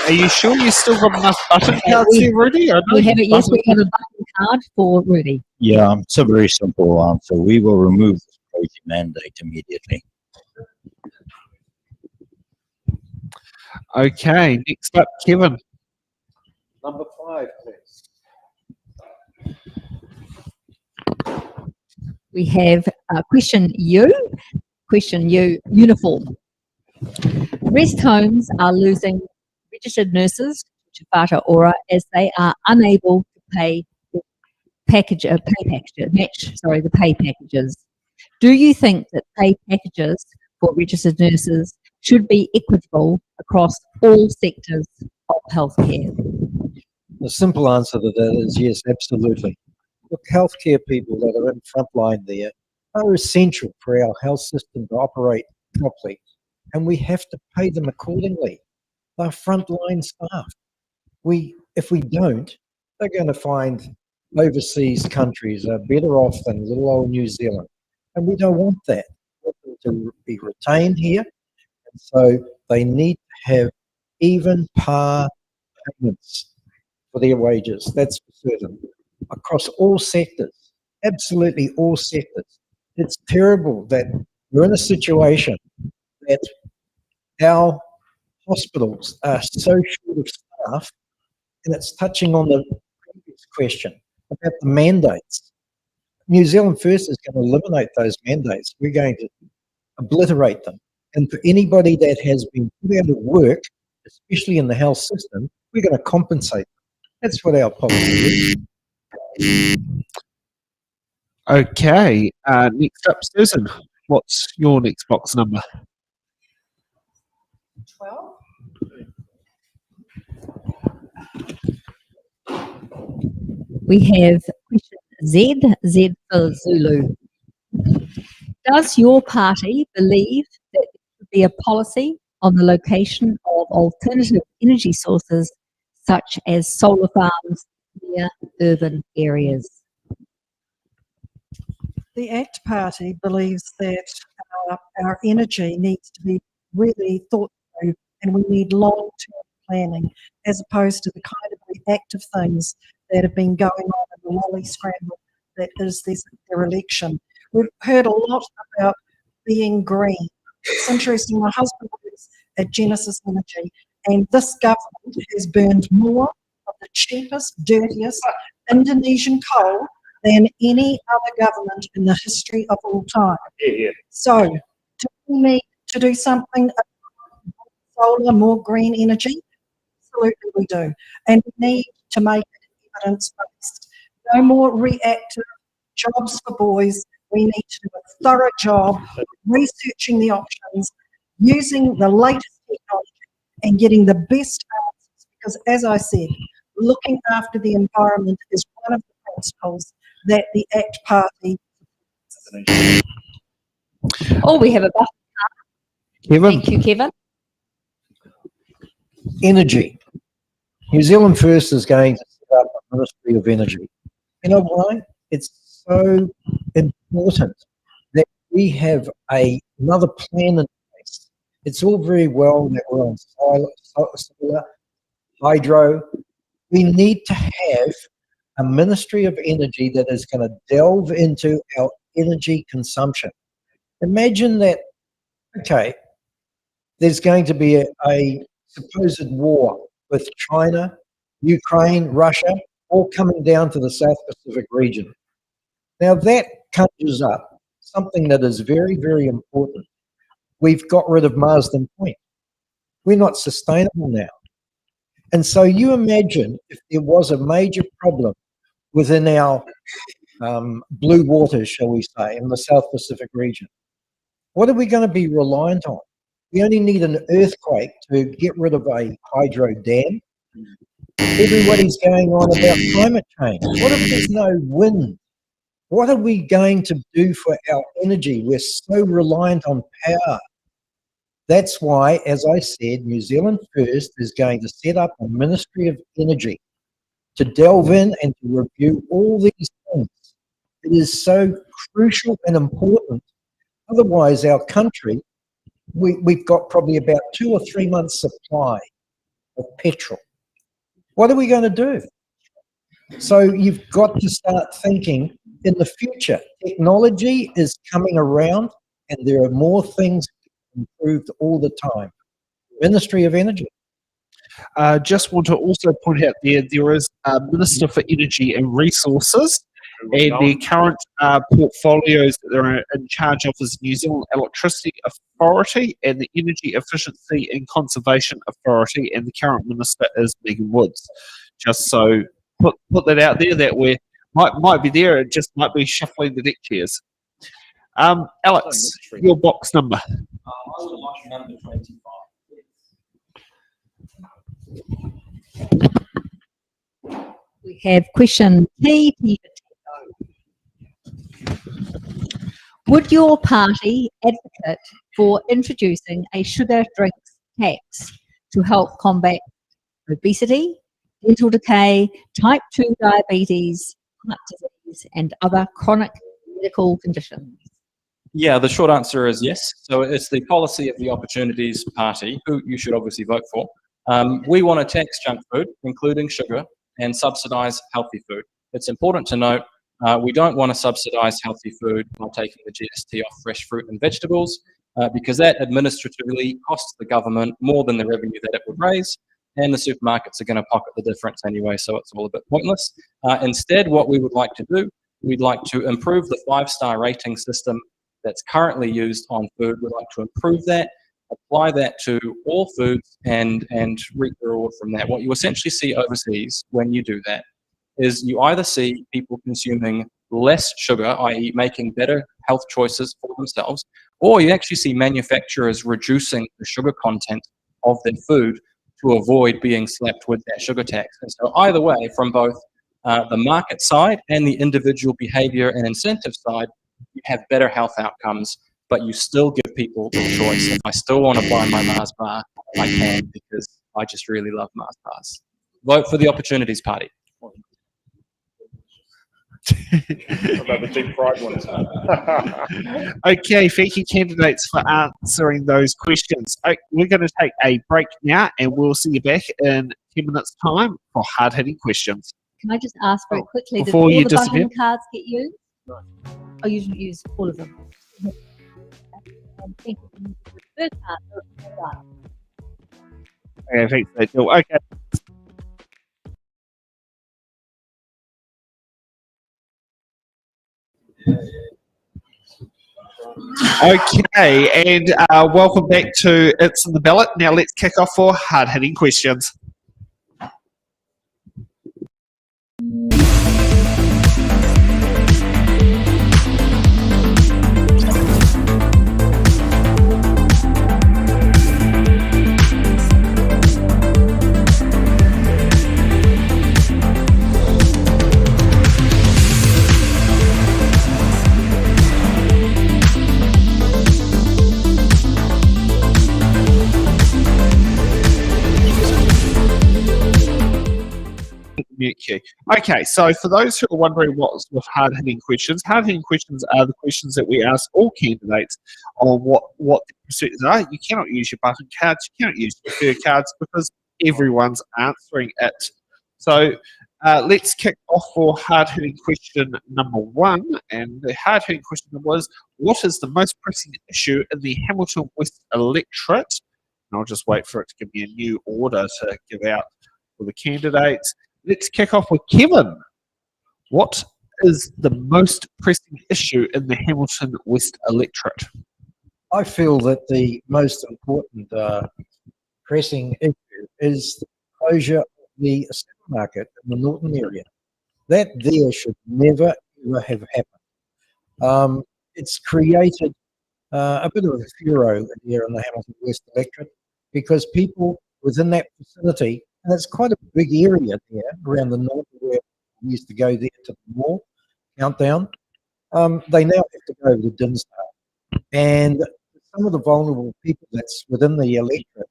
Are you sure you still got enough button cards here, Rudi? We have yes, we have a button card for Rudi. Yeah, it's a very simple answer. We will remove this crazy mandate immediately. Okay, next up, Kevin. Number 5, please. We have question U, uniform. Rest homes are losing registered nurses to Te Whātua Ora as they are unable to pay the pay packages. Do you think that pay packages for registered nurses should be equitable across all sectors of healthcare? The simple answer to that is yes, absolutely. Look, healthcare people that are in frontline there are essential for our health system to operate properly, and we have to pay them accordingly. They're frontline staff. If we don't, they're going to find overseas countries are better off than little old New Zealand, and we don't want that. We want them to be retained here, and so they need to have even par payments for their wages. That's for certain. Across all sectors, absolutely all sectors. It's terrible that we're in a situation that our hospitals are so short of staff, and it's touching on the previous question about the mandates. New Zealand First is going to eliminate those mandates. We're going to obliterate them. And for anybody that has been put out of work, especially in the health system, we're going to compensate them. That's what our policy is. Okay, next up, Susan. What's your next box number? 12. We have question Z for Zulu. Does your party believe that there should be a policy on the location of alternative energy sources such as solar farms near urban areas? The ACT Party believes that our energy needs to be really thought through, and we need long-term planning as opposed to the kind of reactive things that have been going on in the lolly scramble that is their election. We've heard a lot about being green. It's interesting, my husband works at Genesis Energy, and this government has burned more of the cheapest, dirtiest Indonesian coal than any other government in the history of all time. So, do we need to do something about solar, more green energy? Absolutely we do. And we need to make it evidence-based. No more reactive jobs for boys. We need to do a thorough job of researching the options, using the latest technology and getting the best answers. Because as I said, looking after the environment is one of the principles that the ACT Party supports. Oh, we have a button. Kevin. Thank you, Kevin. Energy. New Zealand First is going to set up a Ministry of Energy. You know why? It's so important that we have another plan in place. It's all very well that we're on solar, hydro. We need to have a Ministry of Energy that is going to delve into our energy consumption. Imagine that, okay, there's going to be a supposed war with China, Ukraine, Russia, all coming down to the South Pacific region. Now that conjures up something that is very, very important. We've got rid of Marsden Point. We're not sustainable now. And so you imagine if there was a major problem within our blue waters, shall we say, in the South Pacific region. What are we going to be reliant on? We only need an earthquake to get rid of a hydro dam. Everybody's going on about climate change. What if there's no wind? What are we going to do for our energy? We're so reliant on power. That's why, as I said, New Zealand First is going to set up a Ministry of Energy to delve in and to review all these things. It is so crucial and important. Otherwise, our country, we've got probably about 2 or 3 months supply of petrol. What are we going to do? So you've got to start thinking in the future. Technology is coming around and there are more things improved all the time. Ministry of Energy. Just want to also point out there is a Minister for Energy and Resources, And the current portfolios that they're in charge of is New Zealand Electricity Authority and the Energy Efficiency and Conservation Authority, and the current minister is Megan Woods. Just so put that out there that we might be there, it just might be shuffling the deck chairs. Alex, your box number. I would like number 25. We have question T. Would your party advocate for introducing a sugar drinks tax to help combat obesity, dental decay, type 2 diabetes, heart disease, and other chronic medical conditions? Yeah, the short answer is yes. So it's the policy of the Opportunities Party, who you should obviously vote for. We want to tax junk food, including sugar, and subsidise healthy food. It's important to note we don't want to subsidise healthy food by taking the GST off fresh fruit and vegetables because that administratively costs the government more than the revenue that it would raise, and the supermarkets are going to pocket the difference anyway, so it's all a bit pointless. Instead, what we would like to do, we'd like to improve the 5-star rating system that's currently used on food. We'd like to improve that, apply that to all foods, and reap the reward from that. What you essentially see overseas when you do that is you either see people consuming less sugar, i.e. making better health choices for themselves, or you actually see manufacturers reducing the sugar content of their food to avoid being slapped with that sugar tax. And so either way, from both the market side and the individual behavior and incentive side, you have better health outcomes, but you still give people the choice. If I still want to buy my Mars bar, I can, because I just really love Mars bars. Vote for the Opportunities Party. About the deep fried ones. Okay, thank you, candidates, for answering those questions. We're going to take a break now, and we'll see you back in 10 minutes' time for hard-hitting questions. Can I just ask very quickly, did before all you the disappear? button cards get used? Oh, you didn't use all of them. Thank you. The first part, Okay, thanks, Rachel. Okay. Okay, and welcome back to It's in the Ballot. Now let's kick off for hard-hitting questions. Okay, so for those who are wondering what's with hard-hitting questions are the questions that we ask all candidates on what the pursuits are. You cannot use your button cards, you cannot use your preferred cards because everyone's answering it. So let's kick off for hard-hitting question number 1. And the hard-hitting question was, what is the most pressing issue in the Hamilton West electorate? And I'll just wait for it to give me a new order to give out for the candidates. Let's kick off with Kevin. What is the most pressing issue in the Hamilton West electorate? I feel that the most important pressing issue is the closure of the supermarket in the Norton area. That there should never, ever have happened. It's created a bit of a furor here in the Hamilton West electorate because people within that vicinity, and it's quite a big area there around the north where we used to go there to the mall, Countdown. They now have to go to Dinsdale. And some of the vulnerable people that's within the electorate,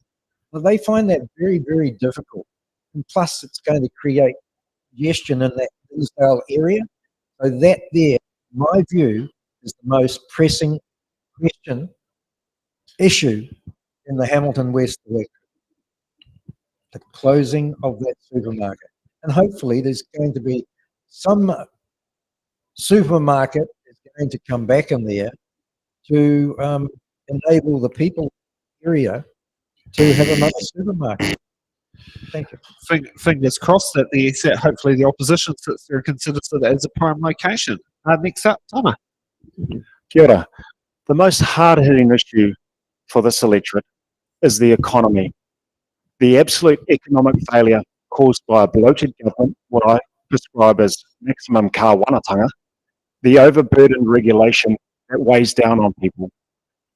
well, they find that very, very difficult. And plus, it's going to create congestion in that Dinsdale area. So that there, in my view, is the most pressing issue in the Hamilton West electorate. The closing of that supermarket. And hopefully there's going to be some supermarket is going to come back in there to enable the people in the area to have another supermarket. Thank you. Fingers crossed that hopefully the opposition sits there and considers it as a prime location. Next up, Tama. Kia ora. The most hard-hitting issue for this electorate is the economy. The absolute economic failure caused by a bloated government, what I describe as maximum kāwanatanga, the overburdened regulation that weighs down on people,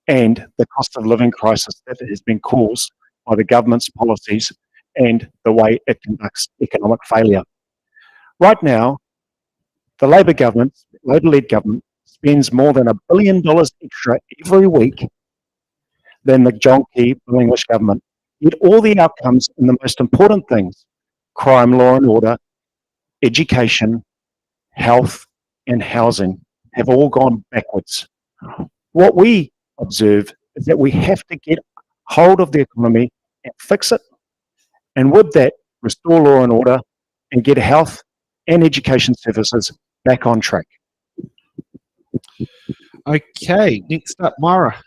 and the cost of living crisis that has been caused by the government's policies and the way it conducts economic failure. Right now, the Labor-led government, spends more than $1 billion extra every week than the John Key Bill English government. Yet all the outcomes and the most important things, crime, law and order, education, health and housing, have all gone backwards. What we observe is that we have to get hold of the economy and fix it, and with that, restore law and order and get health and education services back on track. Okay, next up, Myra.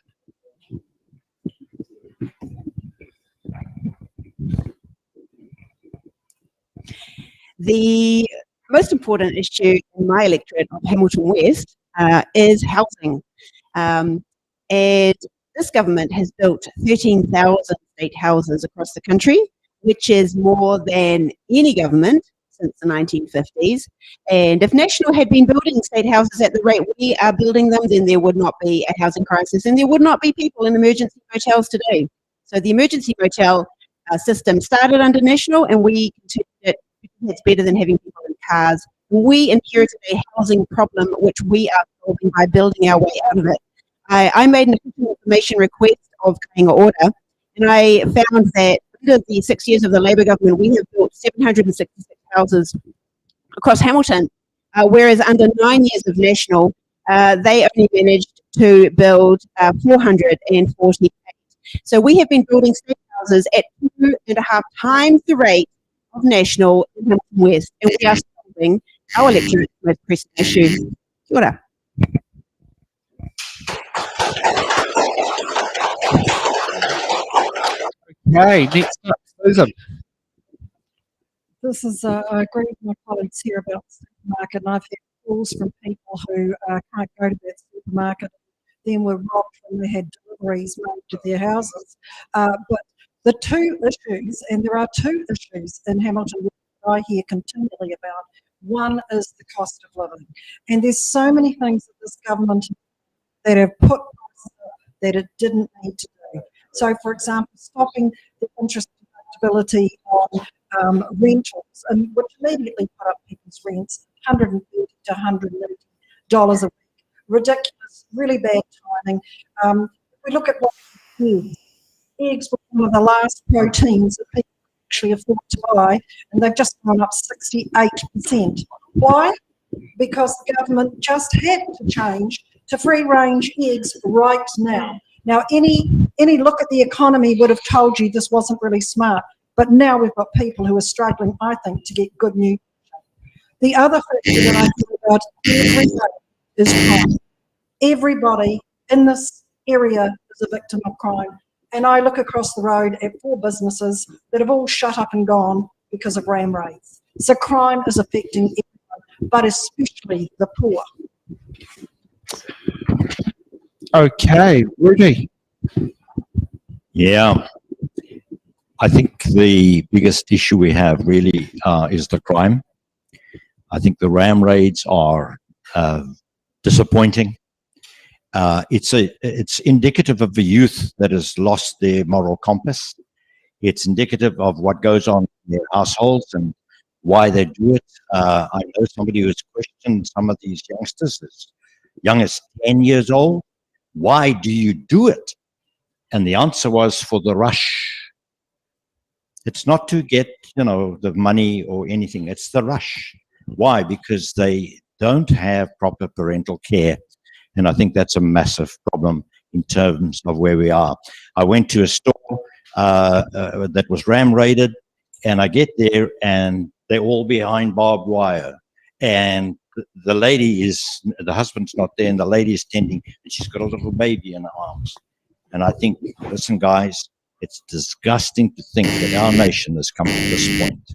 The most important issue in my electorate of Hamilton West is housing. And this government has built 13,000 state houses across the country, which is more than any government since the 1950s. And if National had been building state houses at the rate we are building them, then there would not be a housing crisis and there would not be people in emergency motels today. So the emergency motel system started under National, and we continued it because it's better than having people in cars. We inherited a housing problem, which we are solving by building our way out of it. I made an official information request of Kāinga Order, and I found that under the 6 years of the Labor government, we have built 766 houses across Hamilton, whereas under 9 years of National, they only managed to build 448. So we have been building state houses at 2.5 times the rate of National in Hamilton West, and we are solving our electorate's most pressing issues. Kia ora. Okay, next up, Susan. This is, I agree with my colleagues here about the supermarket, and I've had calls from people who can't go to that supermarket, then were robbed when they had deliveries made to their houses. But the two issues, and there are two issues in Hamilton that I hear continually about. One is the cost of living. And there's so many things that this government that have put prices up that it didn't need to do. So, for example, stopping the interest deductibility on rentals, and which immediately put up people's rents, $130 to $180 a week. Ridiculous, really bad timing. If we look at what eggs were one of the last proteins that people actually afford to buy, and they've just gone up 68%. Why? Because the government just had to change to free-range eggs right now. Now, any look at the economy would have told you this wasn't really smart, but now we've got people who are struggling, I think, to get good nutrition. The other factor that I think about every day is crime. Everybody in this area is a victim of crime. And I look across the road at 4 businesses that have all shut up and gone because of ram raids. So crime is affecting everyone, but especially the poor. Okay, Rudi. Yeah, I think the biggest issue we have really is the crime. I think the ram raids are disappointing. It's indicative of the youth that has lost their moral compass. It's indicative of what goes on in their households and why they do it. I know somebody who's questioned some of these youngsters as young as 10 years old. Why do you do it? And the answer was for the rush. It's not to get, the money or anything. It's the rush. Why? Because they don't have proper parental care. And I think that's a massive problem in terms of where we are. I went to a store that was ram raided, and I get there and they're all behind barbed wire. And the husband's not there, and the lady is tending, and she's got a little baby in her arms. And I think, listen, guys, It's disgusting to think that our nation has come to this point.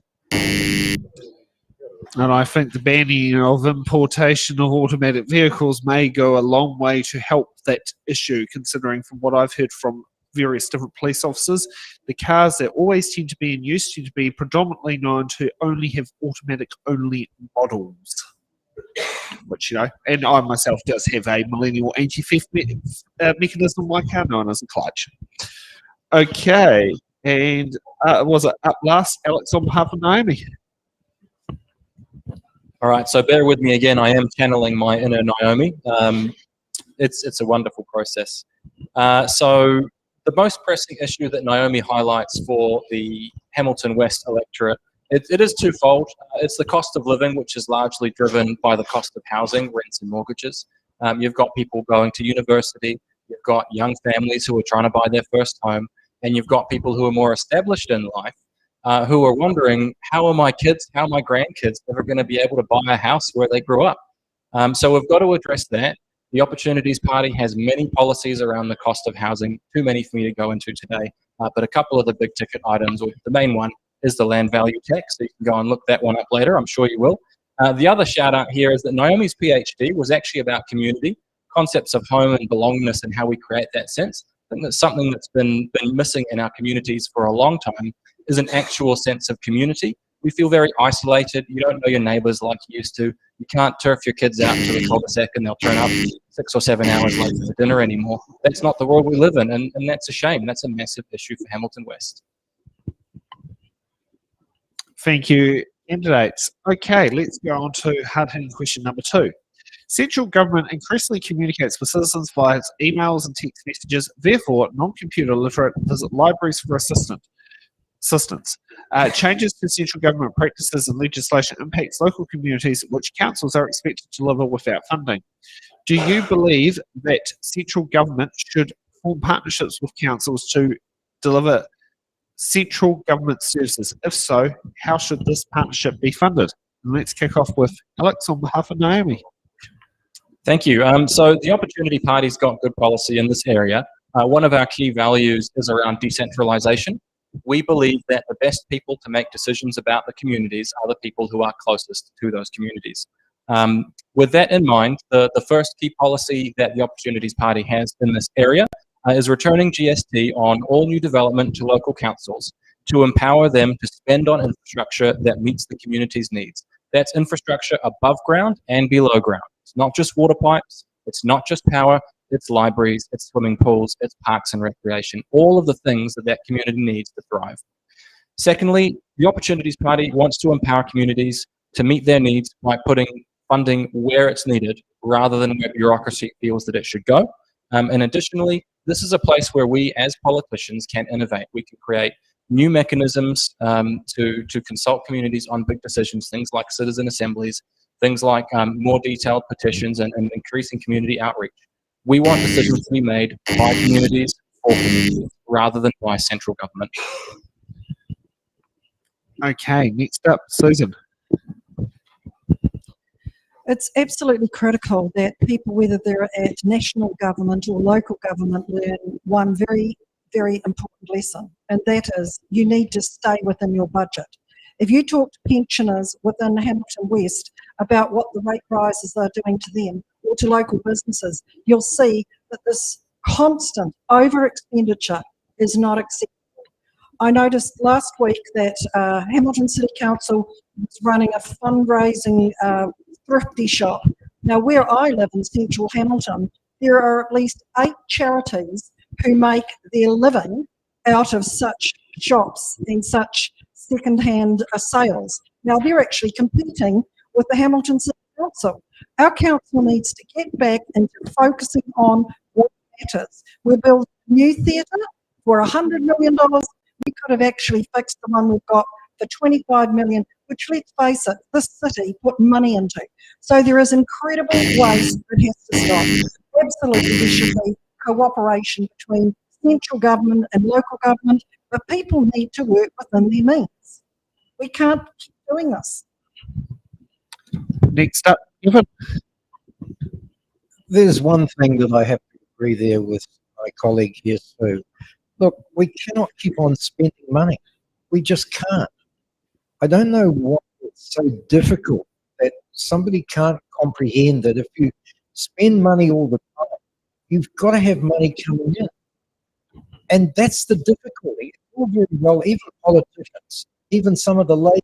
And I think the banning of importation of automatic vehicles may go a long way to help that issue, considering from what I've heard from various different police officers, the cars that always tend to be in use tend to be predominantly known to only have automatic only models. Which, you know, and I myself does have a millennial anti-theft mechanism in my car known as a clutch. Okay, and was it up last, Alex, on behalf of Naomi? All right, so bear with me again. I am channeling my inner Naomi. It's a wonderful process. So the most pressing issue that Naomi highlights for the Hamilton West electorate, it is twofold. It's the cost of living, which is largely driven by the cost of housing, rents and mortgages. You've got people going to university, you've got young families who are trying to buy their first home, and you've got people who are more established in life who are wondering, how are my kids, how are my grandkids ever going to be able to buy a house where they grew up? So we've got to address that. The Opportunities Party has many policies around the cost of housing, too many for me to go into today, but a couple of the big ticket items, or the main one is the land value tax, so you can go and look that one up later, I'm sure you will. The other shout out here is that Naomi's PhD was actually about community, concepts of home and belongingness and how we create that sense. I think that's something that's been missing in our communities for a long time, is an actual sense of community. We feel very isolated. You don't know your neighbours like you used to. You can't turf your kids out to the cul-de-sac and they'll turn up 6 or 7 hours late for dinner anymore. That's not the world we live in, and that's a shame. That's a massive issue for Hamilton West. Thank you, candidates. Okay, let's go on to hard-hitting question number 2. Central government increasingly communicates with citizens via emails and text messages. Therefore, non-computer literate visit libraries for assistance. Changes to central government practices and legislation impacts local communities which councils are expected to deliver without funding. Do you believe that central government should form partnerships with councils to deliver central government services? If so, how should this partnership be funded? And let's kick off with Alex on behalf of Naomi. Thank you. So the Opportunity Party's got good policy in this area. One of our key values is around decentralisation. We believe that the best people to make decisions about the communities are the people who are closest to those communities. With that in mind, the first key policy that the Opportunities Party has in this area is returning GST on all new development to local councils to empower them to spend on infrastructure that meets the community's needs. That's infrastructure above ground and below ground. It's not just water pipes, it's not just power, it's libraries, it's swimming pools, it's parks and recreation, all of the things that community needs to thrive. Secondly, the Opportunities Party wants to empower communities to meet their needs by putting funding where it's needed rather than where bureaucracy feels that it should go. And additionally, this is a place where we as politicians can innovate. We can create new mechanisms to consult communities on big decisions, things like citizen assemblies, things like more detailed petitions and increasing community outreach. We want decisions to be made by communities for communities rather than by central government. Okay, next up, Susan. It's absolutely critical that people, whether they're at national government or local government, learn one very, very important lesson, and that is you need to stay within your budget. If you talk to pensioners within Hamilton West about what the rate rises are doing to them or to local businesses, you'll see that this constant over expenditure is not acceptable. I noticed last week that Hamilton City Council was running a fundraising thrifty shop. Now, where I live in central Hamilton, there are at least 8 charities who make their living out of such shops and such second-hand sales. Now, they're actually competing with the Hamilton City Council. Our council needs to get back into focusing on what matters. We're building a new theatre for $100 million. We could have actually fixed the one we've got for $25 million, which, let's face it, this city put money into. So there is incredible waste that has to stop. Absolutely, there should be cooperation between central government and local government, but people need to work within their means. We can't keep doing this. Next up, Evan. There's one thing that I have to agree there with my colleague here, Sue. Look, we cannot keep on spending money. We just can't. I don't know what is so difficult that somebody can't comprehend that if you spend money all the time, you've got to have money coming in. And that's the difficulty. It's all very well, even politicians, even some of the Labour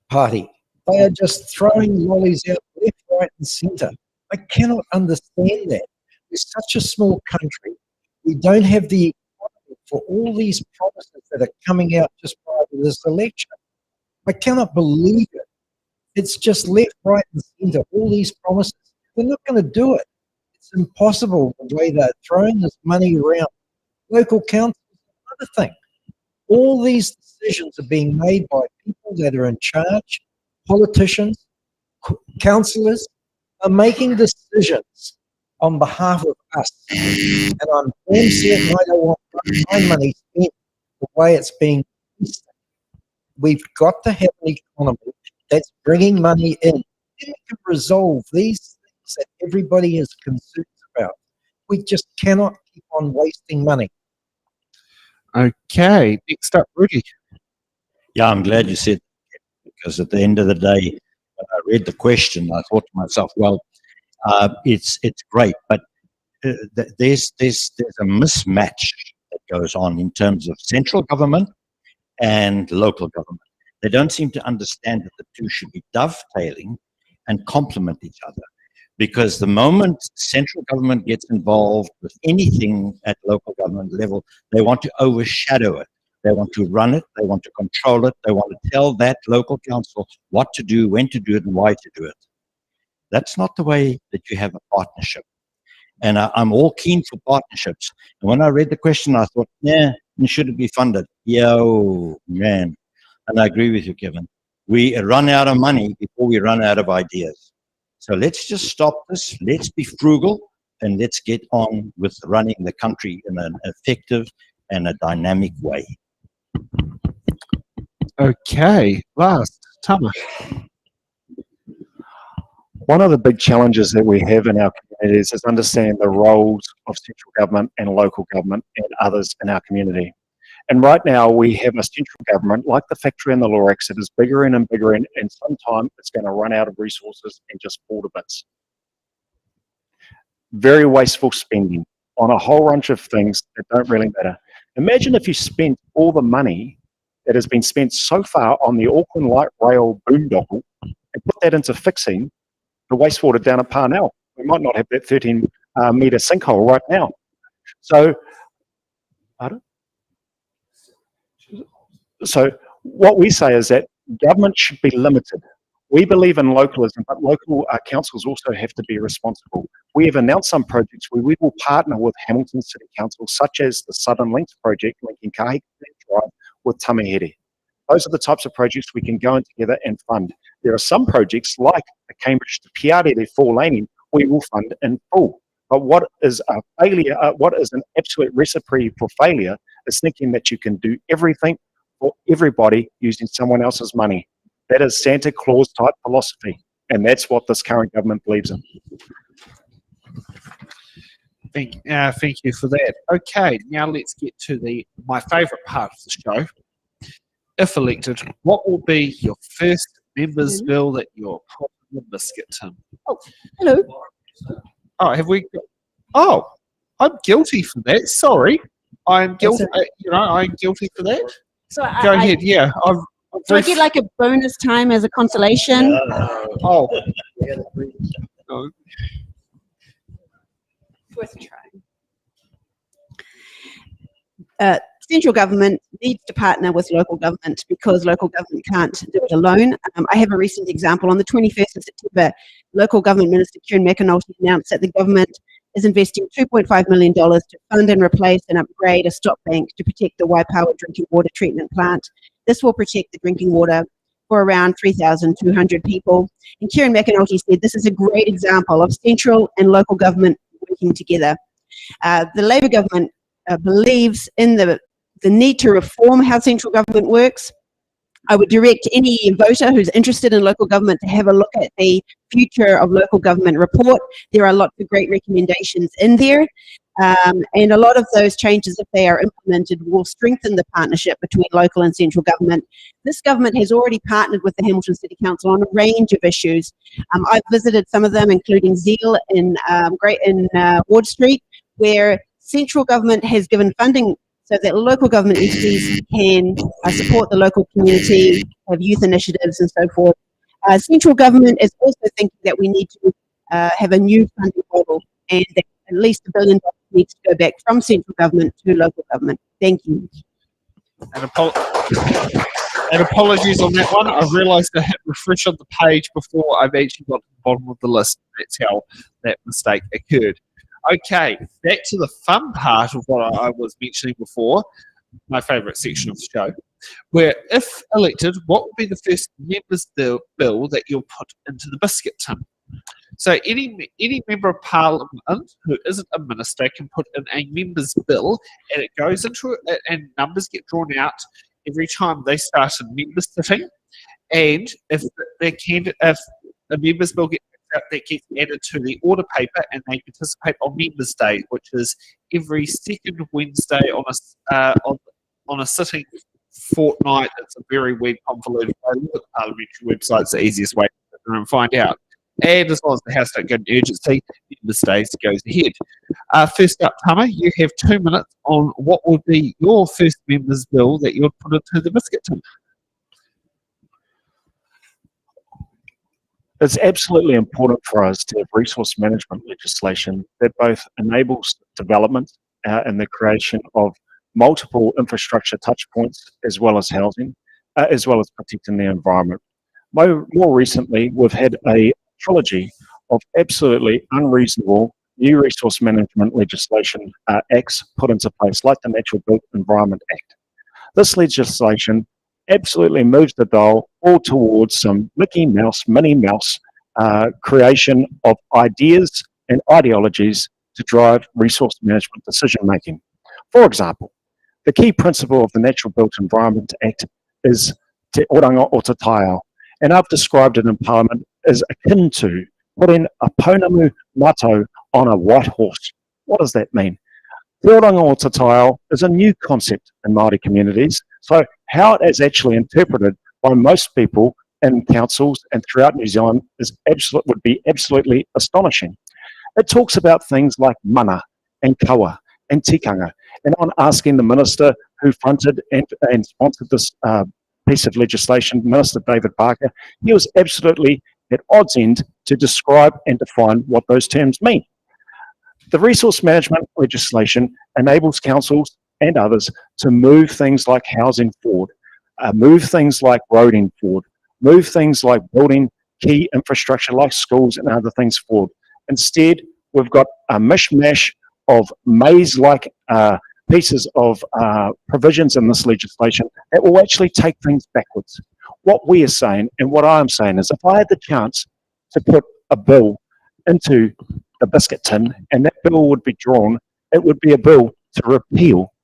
Party, they are just throwing lollies out left, right and centre. I cannot understand that. We're such a small country. We don't have the economy for all these promises that are coming out just prior to this election. I cannot believe it. It's just left, right and centre, all these promises. They're not going to do it. It's impossible the way they're throwing this money around. Local councils, another thing. All these decisions are being made by people that are in charge. Politicians, councillors are making decisions on behalf of us. And I'm damn certain I don't want my money spent the way it's being used. We've got to have an economy that's bringing money in. Then we can resolve these things that everybody is concerned about. We just cannot keep on wasting money. Okay, next up, Rudi. Yeah, I'm glad you said that, because at the end of the day, when I read the question, I thought to myself, well, it's great, but there's a mismatch that goes on in terms of central government and local government. They don't seem to understand that the two should be dovetailing and complement each other. Because the moment central government gets involved with anything at local government level, they want to overshadow it. They want to run it. They want to control it. They want to tell that local council what to do, when to do it, and why to do it. That's not the way that you have a partnership. And I'm all keen for partnerships. And when I read the question, I thought, yeah, should it be funded? Yeah, oh, man. And I agree with you, Kevin. We run out of money before we run out of ideas. So let's just stop this. Let's be frugal and let's get on with running the country in an effective and a dynamic way. Okay, last, Tama. One of the big challenges that we have in our communities is understanding the roles of central government and local government and others in our community. And right now we have a central government, like the factory in the Lorax, that is bigger and bigger, and sometime it's going to run out of resources and just fall to bits. Very wasteful spending on a whole bunch of things that don't really matter. Imagine if you spent all the money that has been spent so far on the Auckland Light Rail boondoggle and put that into fixing the wastewater down at Parnell. We might not have that 13-metre sinkhole right now. So, pardon? So what we say is that government should be limited. We believe in localism, but local councils also have to be responsible. We have announced some projects where we will partner with Hamilton City Council, such as the Southern Links project linking Kahiki Drive with Tamahere. Those are the types of projects we can go in together and fund. There are some projects like the Cambridge to Piarere 4-laning we will fund in full. But what is a failure, what is an absolute recipe for failure is thinking that you can do everything for everybody using someone else's money. That is Santa Claus type philosophy, and that's what this current government believes in. Thank you for that. Okay, now let's get to my favourite part of the show. If elected, what will be your first members' bill that you're putting in the biscuit tin? Oh, hello. Oh, have we? Oh, I'm guilty for that. Sorry, I'm guilty. I'm guilty for that. So Go ahead. Yeah, do I get like a bonus time as a consolation? Oh. Worth a try. Central government needs to partner with local government because local government can't do it alone. I have a recent example. On the 21st of September, local government minister Kieran McAnulty announced that the government is investing $2.5 million to fund and replace and upgrade a stop bank to protect the Waipawa drinking water treatment plant. This will protect the drinking water for around 3,200 people. And Kieran McAnulty said this is a great example of central and local government working together. The Labour government believes in the need to reform how central government works. I would direct any voter who's interested in local government to have a look at the Future of Local Government report. There are lots of great recommendations in there. And a lot of those changes, if they are implemented, will strengthen the partnership between local and central government. This government has already partnered with the Hamilton City Council on a range of issues. I've visited some of them, including Zeal in Ward Street, where central government has given funding so that local government entities can support the local community, have youth initiatives and so forth. Central government is also thinking that we need to have a new funding model, and that at least $1 billion needs to go back from central government to local government. Thank you. And apologies on that one. I realised I hit refresh on the page before I've actually got to the bottom of the list. That's how that mistake occurred. Okay, back to the fun part of what I was mentioning before, my favourite section of the show, where if elected, what will be the first members' bill that you'll put into the biscuit tin? So any member of parliament who isn't a minister can put in a member's bill, and it goes into it, and numbers get drawn out every time they start a member sitting. And if a member's bill gets out, that gets added to the order paper, and they participate on Members' Day, which is every second Wednesday on a sitting fortnight. It's a very weird, convoluted way. Look at the parliamentary website; it's the easiest way to find out. And as long as the House don't get an urgency, Members' Day goes ahead. First up, Tama, you have 2 minutes on what would be your first member's bill that you would put into the biscuit tin. It's absolutely important for us to have resource management legislation that both enables development and the creation of multiple infrastructure touch points, as well as housing, as well as protecting the environment. More recently, we've had a trilogy of absolutely unreasonable new resource management legislation acts put into place, like the Natural Built Environment Act. This legislation absolutely moves the dial all towards some Mickey Mouse, Minnie Mouse creation of ideas and ideologies to drive resource management decision making. For example, the key principle of the Natural Built Environment Act is te oranga o te taio, and I've described it in Parliament as akin to putting a pounamu mato on a white horse. What does that mean? Te oranga o te taio is a new concept in Māori communities, so how it is actually interpreted by most people in councils and throughout New Zealand would be absolutely astonishing. It talks about things like mana and kawa and tikanga, and I'm asking the minister who fronted and sponsored this piece of legislation, Minister David Parker, he was absolutely at odds end to describe and define what those terms mean. The resource management legislation enables councils and others to move things like housing forward, move things like roading forward, move things like building key infrastructure like schools and other things forward. Instead, we've got a mishmash of maze-like pieces of provisions in this legislation that will actually take things backwards. What we are saying, and what I am saying, is if I had the chance to put a bill into the biscuit tin and that bill would be drawn, it would be a bill to repeal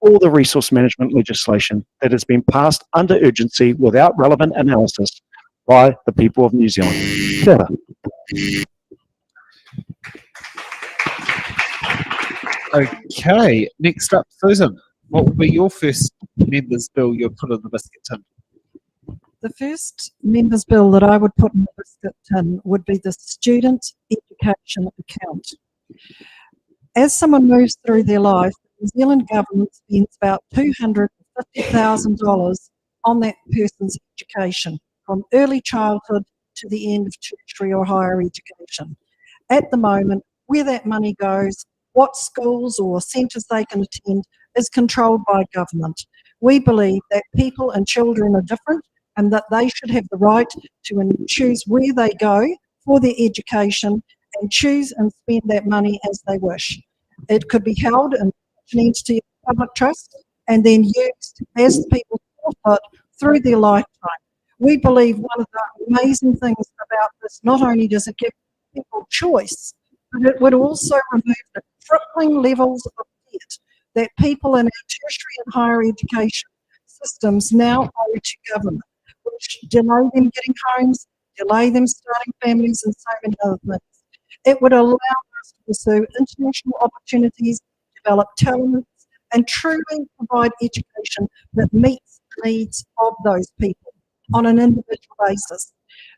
all the resource management legislation that has been passed under urgency without relevant analysis by the people of New Zealand. Kia ora. Okay, next up, Susan. What would be your first member's bill you'd put in the biscuit tin? The first member's bill that I would put in the biscuit tin would be the student education account. As someone moves through their life, the New Zealand government spends about $250,000 on that person's education, from early childhood to the end of tertiary or higher education. At the moment, where that money goes, what schools or centres they can attend, is controlled by government. We believe that people and children are different and that they should have the right to choose where they go for their education and choose and spend that money as they wish. It could be held in an entity of public trust and then used as the people saw fit through their lifetime. We believe one of the amazing things about this, not only does it give people choice, but it would also remove the crippling levels of debt that people in our tertiary and higher education systems now owe to government, which delay them getting homes, delay them starting families, and so many other things. It would allow to pursue international opportunities, develop talents, and truly provide education that meets the needs of those people on an individual basis.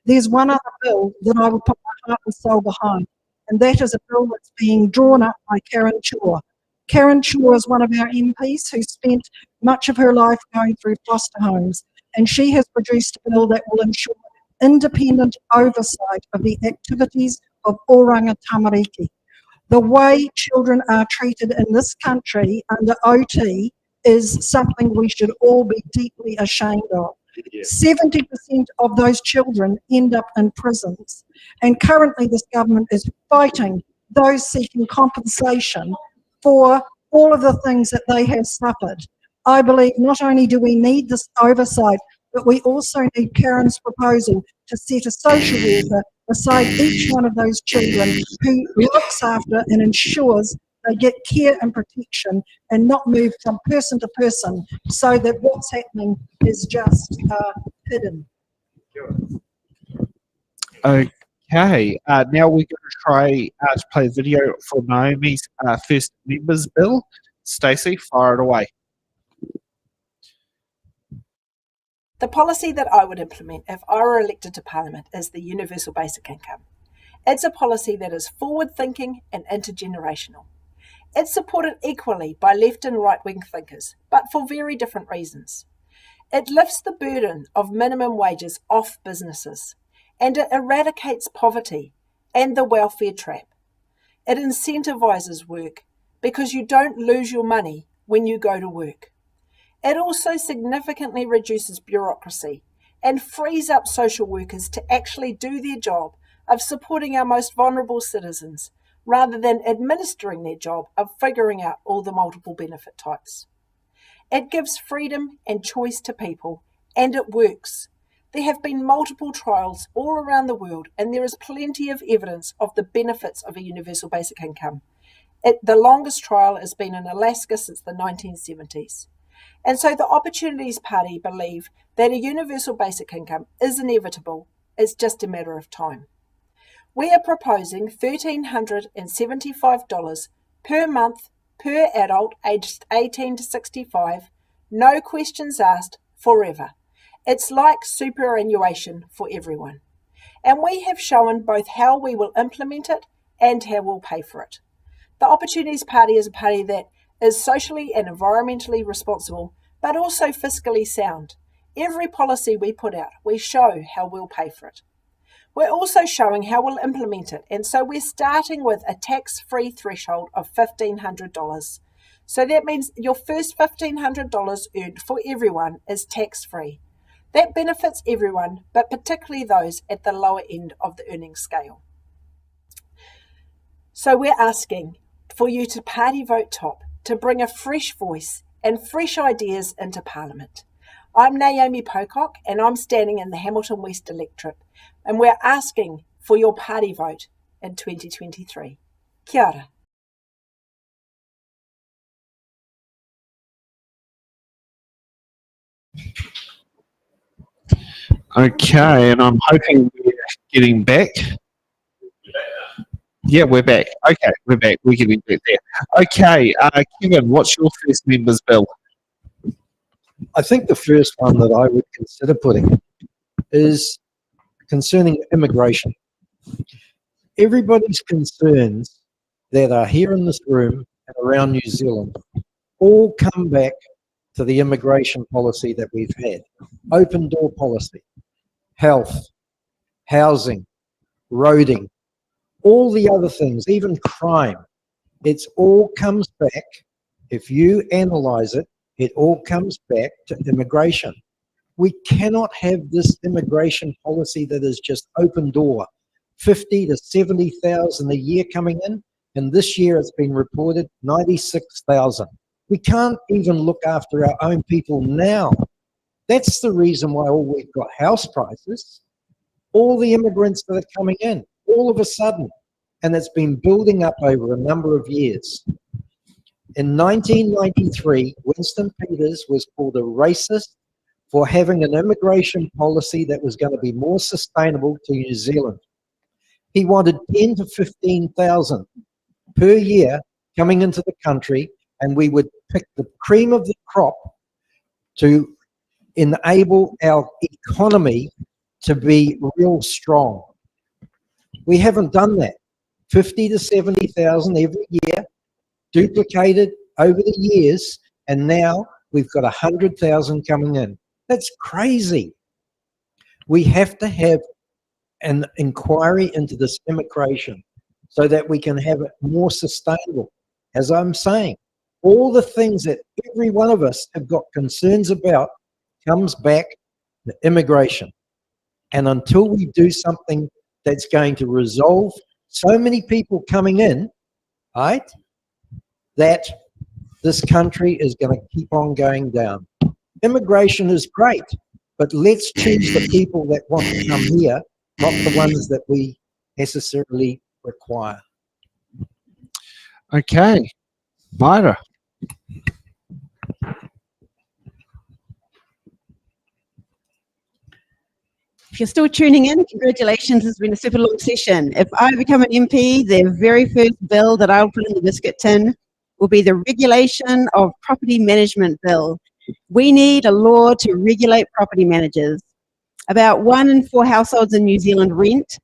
There's one other bill that I would put my heart and soul behind, and that is a bill that's being drawn up by Karen Chua. Karen Chua is one of our MPs who spent much of her life going through foster homes, and she has produced a bill that will ensure independent oversight of the activities of Oranga Tamariki. The way children are treated in this country under OT is something we should all be deeply ashamed of. 70% of those children end up in prisons, and currently this government is fighting those seeking compensation for all of the things that they have suffered. I believe not only do we need this oversight, but we also need Karen's proposal to set a social worker beside each one of those children who looks after and ensures they get care and protection and not move from person to person so that what's happening is just hidden. Okay, now we're going to try to play a video for Naomi's first members bill. Stacey, fire it away. The policy that I would implement if I were elected to Parliament is the universal basic income. It's a policy that is forward-thinking and intergenerational. It's supported equally by left and right-wing thinkers, but for very different reasons. It lifts the burden of minimum wages off businesses, and it eradicates poverty and the welfare trap. It incentivises work because you don't lose your money when you go to work. It also significantly reduces bureaucracy and frees up social workers to actually do their job of supporting our most vulnerable citizens, rather than administering their job of figuring out all the multiple benefit types. It gives freedom and choice to people, and it works. There have been multiple trials all around the world, and there is plenty of evidence of the benefits of a universal basic income. The longest trial has been in Alaska since the 1970s. And so the Opportunities Party believe that a universal basic income is inevitable. It's just a matter of time. We are proposing $1,375 per month per adult aged 18 to 65, no questions asked, forever. It's like superannuation for everyone. And we have shown both how we will implement it and how we'll pay for it. The Opportunities Party is a party that is socially and environmentally responsible, but also fiscally sound. Every policy we put out, we show how we'll pay for it. We're also showing how we'll implement it, and so we're starting with a tax-free threshold of $1,500. So that means your first $1,500 earned for everyone is tax-free. That benefits everyone, but particularly those at the lower end of the earning scale. So we're asking for you to party vote top, to bring a fresh voice and fresh ideas into Parliament. I'm Naomi Pocock, and I'm standing in the Hamilton West Electorate, and we're asking for your party vote in 2023. Kia ora. Okay, and I'm hoping we're getting back. Yeah, we're back. Okay, we're back. We're getting back there. Okay, Kevin, what's your first members bill? I think the first one that I would consider putting is concerning immigration. Everybody's concerns that are here in this room and around New Zealand all come back to the immigration policy that we've had. Open door policy, health, housing, roading, all the other things, even crime. It all comes back, if you analyse it, it all comes back to immigration. We cannot have this immigration policy that is just open door, 50 to 70,000 a year coming in, and this year it's been reported 96,000. We can't even look after our own people now. That's the reason why we've got house prices, all the immigrants that are coming in, all of a sudden, and it's been building up over a number of years. In 1993, Winston Peters was called a racist for having an immigration policy that was going to be more sustainable to New Zealand. He wanted 10 to 15,000 per year coming into the country, and we would pick the cream of the crop to enable our economy to be real strong. We haven't done that. 50 to 70,000 every year, duplicated over the years, and now we've got 100,000 coming in. That's crazy. We have to have an inquiry into this immigration so that we can have it more sustainable. As I'm saying, all the things that every one of us have got concerns about comes back to immigration. And until we do something that's going to resolve so many people coming in, right, that this country is going to keep on going down. Immigration is great, but let's choose the people that want to come here, not the ones that we necessarily require. Okay, Myra. If you're still tuning in, congratulations, it's been a super long session. If I become an MP, the very first bill that I'll put in the biscuit tin will be the Regulation of Property Management Bill. We need a law to regulate property managers. About 1 in 4 households in New Zealand rent.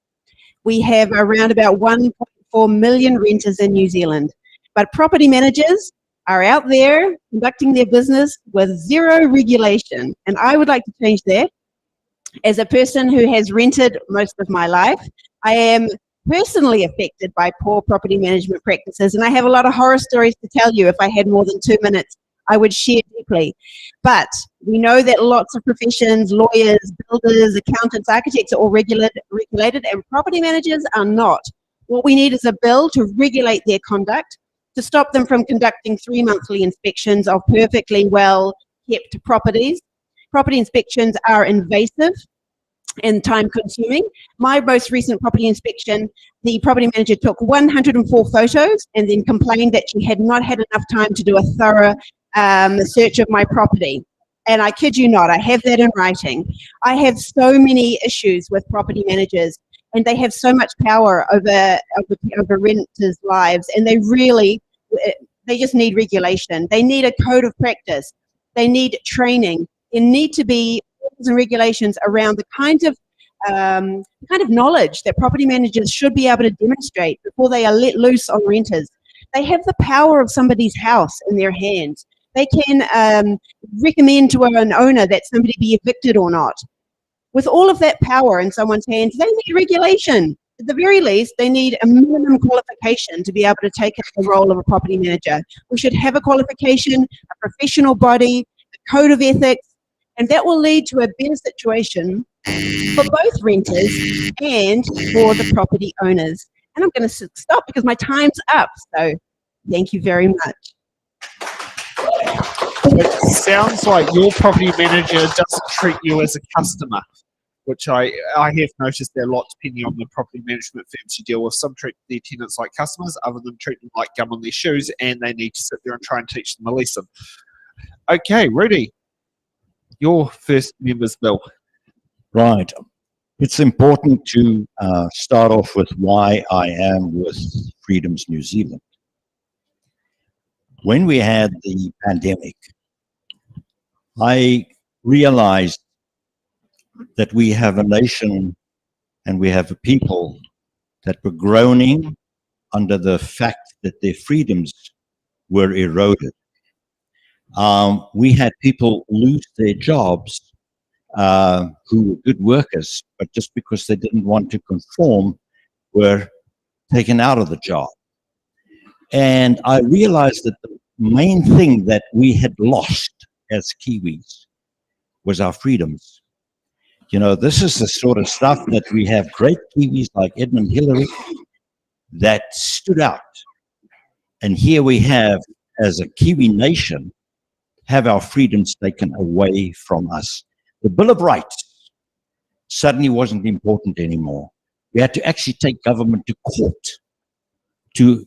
We have around about 1.4 million renters in New Zealand. But property managers are out there conducting their business with zero regulation. And I would like to change that. As a person who has rented most of my life, I am personally affected by poor property management practices, and I have a lot of horror stories to tell you. If I had more than 2 minutes, I would share deeply. But we know that lots of professions, lawyers, builders, accountants, architects are all regulated, and property managers are not. What we need is a bill to regulate their conduct, to stop them from conducting 3 monthly inspections of perfectly well kept properties. Property inspections are invasive and time-consuming. My most recent property inspection, the property manager took 104 photos and then complained that she had not had enough time to do a thorough search of my property. And I kid you not, I have that in writing. I have so many issues with property managers, and they have so much power over renters' lives, and they just need regulation. They need a code of practice. They need training. There need to be rules and regulations around the kind of knowledge that property managers should be able to demonstrate before they are let loose on renters. They have the power of somebody's house in their hands. They can recommend to an owner that somebody be evicted or not. With all of that power in someone's hands, they need regulation. At the very least, they need a minimum qualification to be able to take up the role of a property manager. We should have a qualification, a professional body, a code of ethics, and that will lead to a better situation for both renters and for the property owners. And I'm going to stop because my time's up. So thank you very much. It sounds like your property manager doesn't treat you as a customer, which I have noticed there a lot depending on the property management firms you deal with. Some treat their tenants like customers, other than treat them like gum on their shoes, and they need to sit there and try and teach them a lesson. Okay, Rudi, your first member's bill. Right. It's important to start off with why I am with Freedoms New Zealand. When we had the pandemic, I realized that we have a nation and we have a people that were groaning under the fact that their freedoms were eroded. We had people lose their jobs who were good workers, but just because they didn't want to conform, were taken out of the job. And I realized that the main thing that we had lost as Kiwis was our freedoms. You know, this is the sort of stuff that we have great Kiwis like Edmund Hillary that stood out. And here we have, as a Kiwi nation, have our freedoms taken away from us. The Bill of Rights suddenly wasn't important anymore. We had to actually take government to court to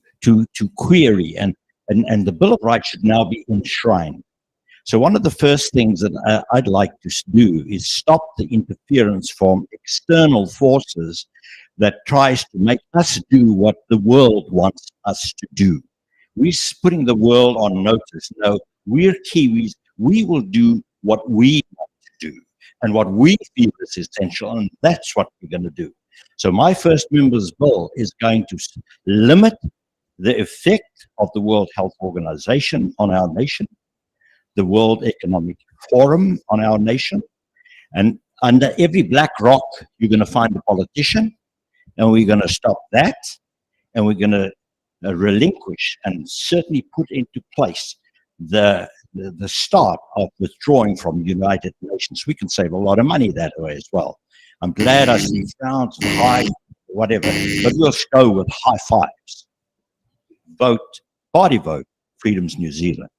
query, and the Bill of Rights should now be enshrined. So one of the first things that I'd like to do is stop the interference from external forces that tries to make us do what the world wants us to do. We're putting the world on notice. No, we're Kiwis. We will do what we want to do and what we feel is essential, and that's what we're going to do. So my first member's bill is going to limit the effect of the World Health Organization on our nation, the World Economic Forum on our nation, and under every black rock, you're going to find a politician, and we're going to stop that, and we're going to relinquish and certainly put into place the start of withdrawing from United Nations. We can save a lot of money that way as well. I'm glad I see frowns, high, whatever, but we'll go with high fives. Vote, party vote, Freedom's New Zealand.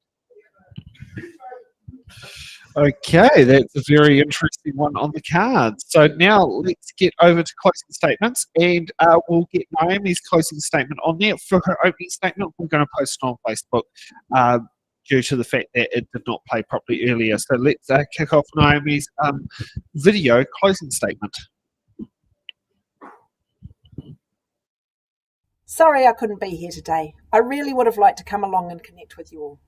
Okay, that's a very interesting one on the card. So now let's get over to closing statements, and we'll get Naomi's closing statement on there. For her opening statement, we're going to post it on Facebook due to the fact that it did not play properly earlier. So let's kick off Naomi's video closing statement. Sorry I couldn't be here today. I really would have liked to come along and connect with you all.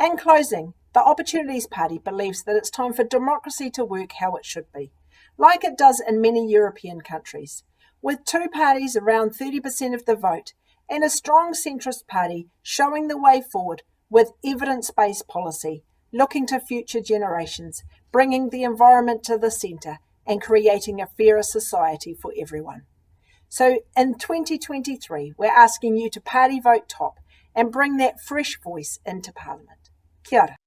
In closing, the Opportunities Party believes that it's time for democracy to work how it should be, like it does in many European countries, with two parties around 30% of the vote and a strong centrist party showing the way forward with evidence-based policy, looking to future generations, bringing the environment to the centre and creating a fairer society for everyone. So in 2023, we're asking you to party vote top and bring that fresh voice into Parliament. Kia ora.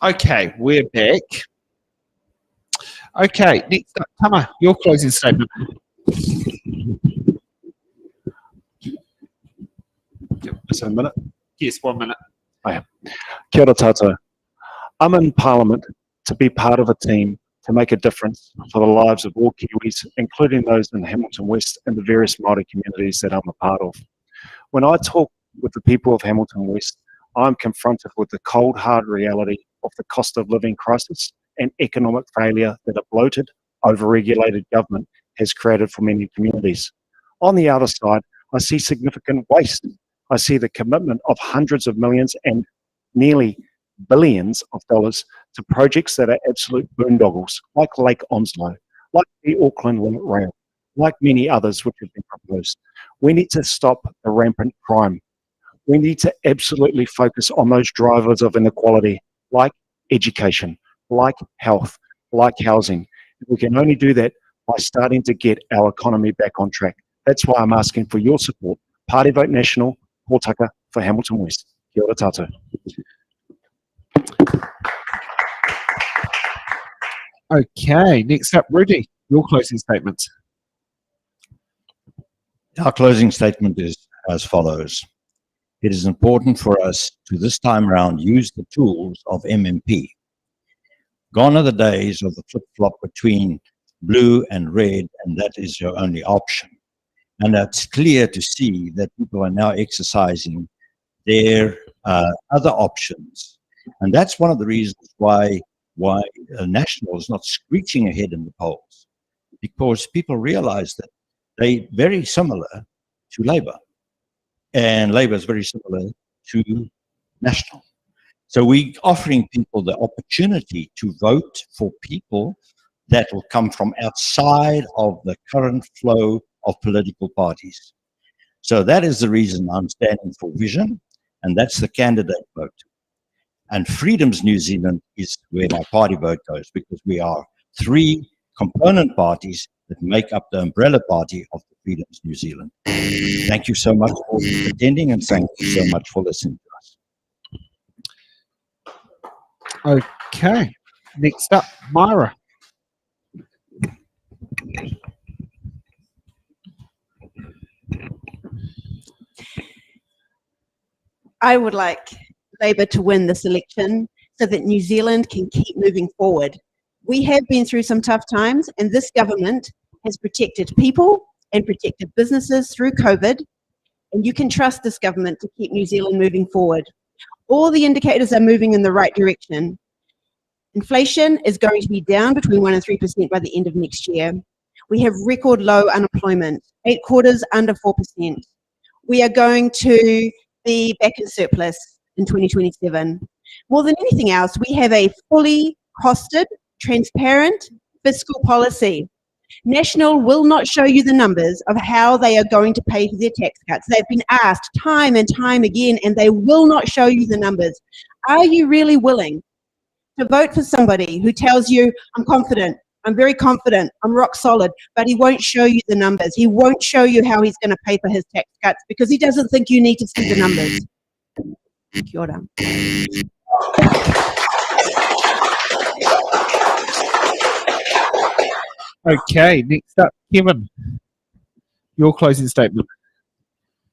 Okay, we're back. Okay, next up, Tama, your closing statement. Is it a minute? Yes, 1 minute. I am. Kia ora tātou. I'm in Parliament to be part of a team to make a difference for the lives of all Kiwis, including those in Hamilton West and the various Māori communities that I'm a part of. When I talk with the people of Hamilton West, I'm confronted with the cold, hard reality of the cost of living crisis and economic failure that a bloated, over-regulated government has created for many communities. On the other side, I see significant waste. I see the commitment of hundreds of millions and nearly billions of dollars to projects that are absolute boondoggles, like Lake Onslow, like the Auckland Light Rail, like many others which have been proposed. We need to stop the rampant crime. We need to absolutely focus on those drivers of inequality, like education, like health, like housing. We can only do that by starting to get our economy back on track. That's why I'm asking for your support. Party Vote National, Potaka for Hamilton West. Kia ora tātou. Okay, next up, Rudi, your closing statements. Our closing statement is as follows. It is important for us to this time around use the tools of MMP. Gone are the days of the flip-flop between blue and red, and that is your only option. And it's clear to see that people are now exercising their other options. And that's one of the reasons why National is not screeching ahead in the polls, because people realize that they're very similar to Labour, and Labour is very similar to National. So we're offering people the opportunity to vote for people that will come from outside of the current flow of political parties. So that is the reason I'm standing for vision, and that's the candidate vote. And Freedom's New Zealand is where my party vote goes, because we are three component parties that make up the umbrella party of the Freedom's New Zealand. Thank you so much for attending, and thank you so much for listening to us. Okay, next up, Myra. I would like Labour to win this election so that New Zealand can keep moving forward. We have been through some tough times, and this government has protected people and protected businesses through COVID, and you can trust this government to keep New Zealand moving forward. All the indicators are moving in the right direction. Inflation is going to be down between 1 and 3% by the end of next year. We have record low unemployment, 8 quarters under 4%. We are going to be back in surplus in 2027. More than anything else, we have a fully costed, transparent fiscal policy. National will not show you the numbers of how they are going to pay for their tax cuts. They've been asked time and time again, and they will not show you the numbers. Are you really willing to vote for somebody who tells you, I'm confident, I'm very confident, I'm rock solid, but he won't show you the numbers. He won't show you how he's going to pay for his tax cuts because he doesn't think you need to see the numbers. Kia ora. Okay, next up, Kevin, your closing statement.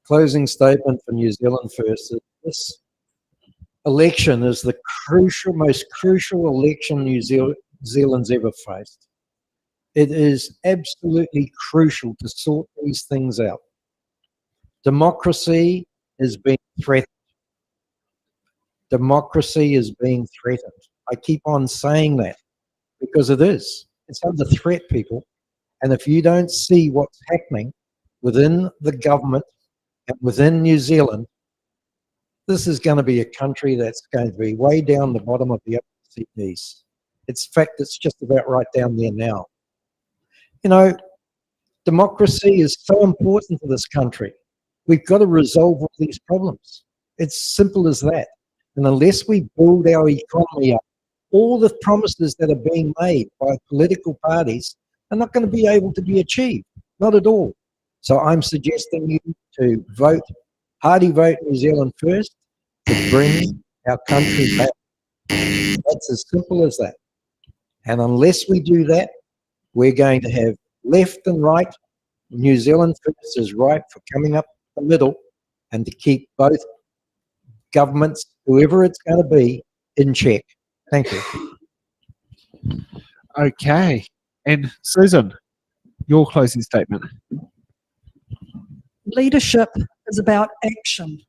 Closing statement for New Zealand First is this election is the most crucial election New Zealand's ever faced. It is absolutely crucial to sort these things out. Democracy is being threatened. Democracy is being threatened. I keep on saying that because it is. It's under threat, people. And if you don't see what's happening within the government and within New Zealand, this is going to be a country that's going to be way down the bottom of the CDs. It's fact, it's just about right down there now. You know, democracy is so important to this country. We've got to resolve all these problems. It's simple as that. And unless we build our economy up, all the promises that are being made by political parties are not going to be able to be achieved. Not at all. So I'm suggesting you to vote, hardy vote New Zealand First to bring our country back. That's as simple as that. And unless we do that, we're going to have left and right. New Zealand First is right for coming up the middle and to keep both governments, whoever it's going to be, in check. Thank you. Okay, and Susan, your closing statement. Leadership is about action.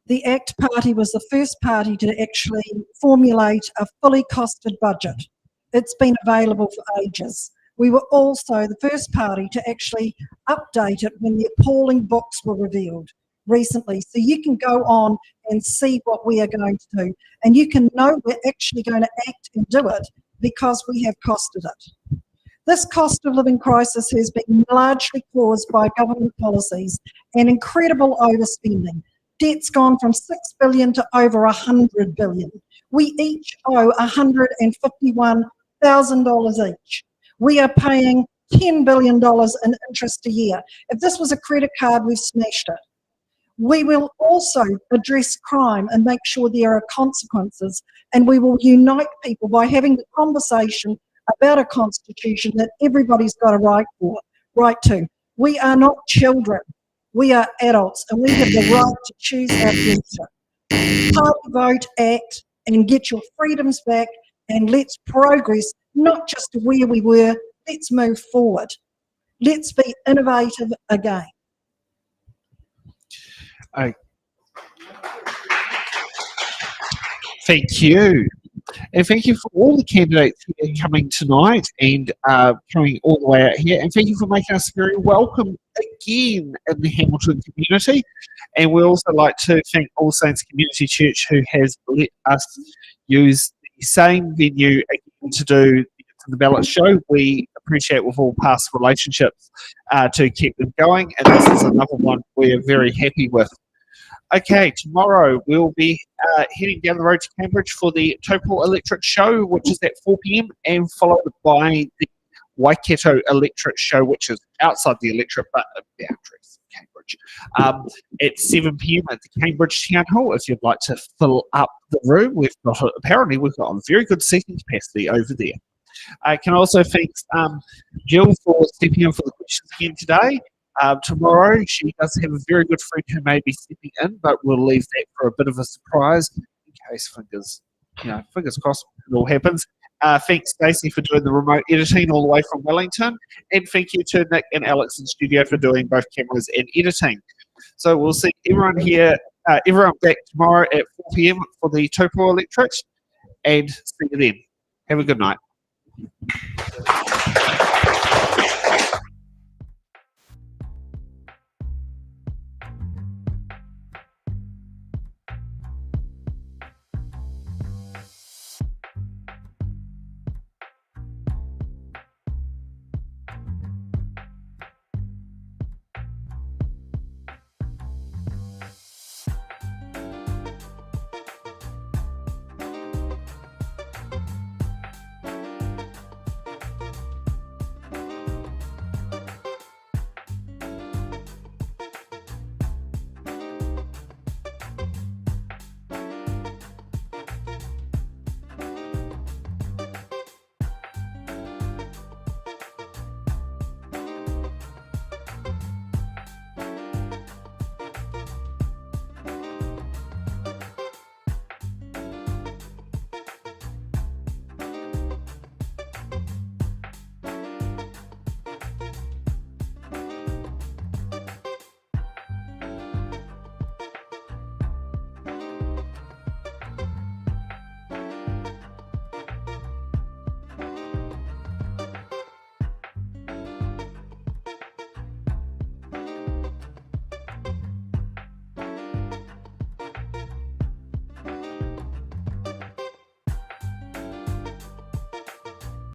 The ACT Party was the first party to actually formulate a fully costed budget. It's been available for ages. We were also the first party to actually update it when the appalling books were revealed recently. So you can go on and see what we are going to do. And you can know we're actually going to act and do it because we have costed it. This cost of living crisis has been largely caused by government policies and incredible overspending. Debt's gone from $6 billion to over $100 billion. We each owe $151,000 each. We are paying $10 billion in interest a year. If this was a credit card, we've smashed it. We will also address crime and make sure there are consequences, and we will unite people by having the conversation about a constitution that everybody's got a right to. We are not children. We are adults, and we have the right to choose our future. Party vote, act, and get your freedoms back, and let's progress, not just to where we were. Let's move forward. Let's be innovative again. Thank you. And thank you for all the candidates here coming tonight and coming all the way out here. And thank you for making us very welcome again in the Hamilton community. And we also like to thank All Saints Community Church, who has let us use the same venue again to do the Ballot show. We appreciate with all past relationships to keep them going. And this is another one we're very happy with. Okay, tomorrow we'll be heading down the road to Cambridge for the Total Electorate show, which is at 4 p.m, and followed by the Waikato Electorate show, which is outside the electorate but a boundaries of Cambridge, at 7 p.m. at the Cambridge Town Hall. If you'd like to fill up the room, we've got a very good seating capacity over there. I can also thank Jill for stepping in for the questions again today. Tomorrow she does have a very good friend who may be stepping in, but we'll leave that for a bit of a surprise in case fingers crossed it all happens. Thanks Stacey for doing the remote editing all the way from Wellington, and thank you to Nick and Alex in studio for doing both cameras and editing. So we'll see everyone here, everyone back tomorrow at 4 p.m. for the Taupo Electorate, and see you then. Have a good night.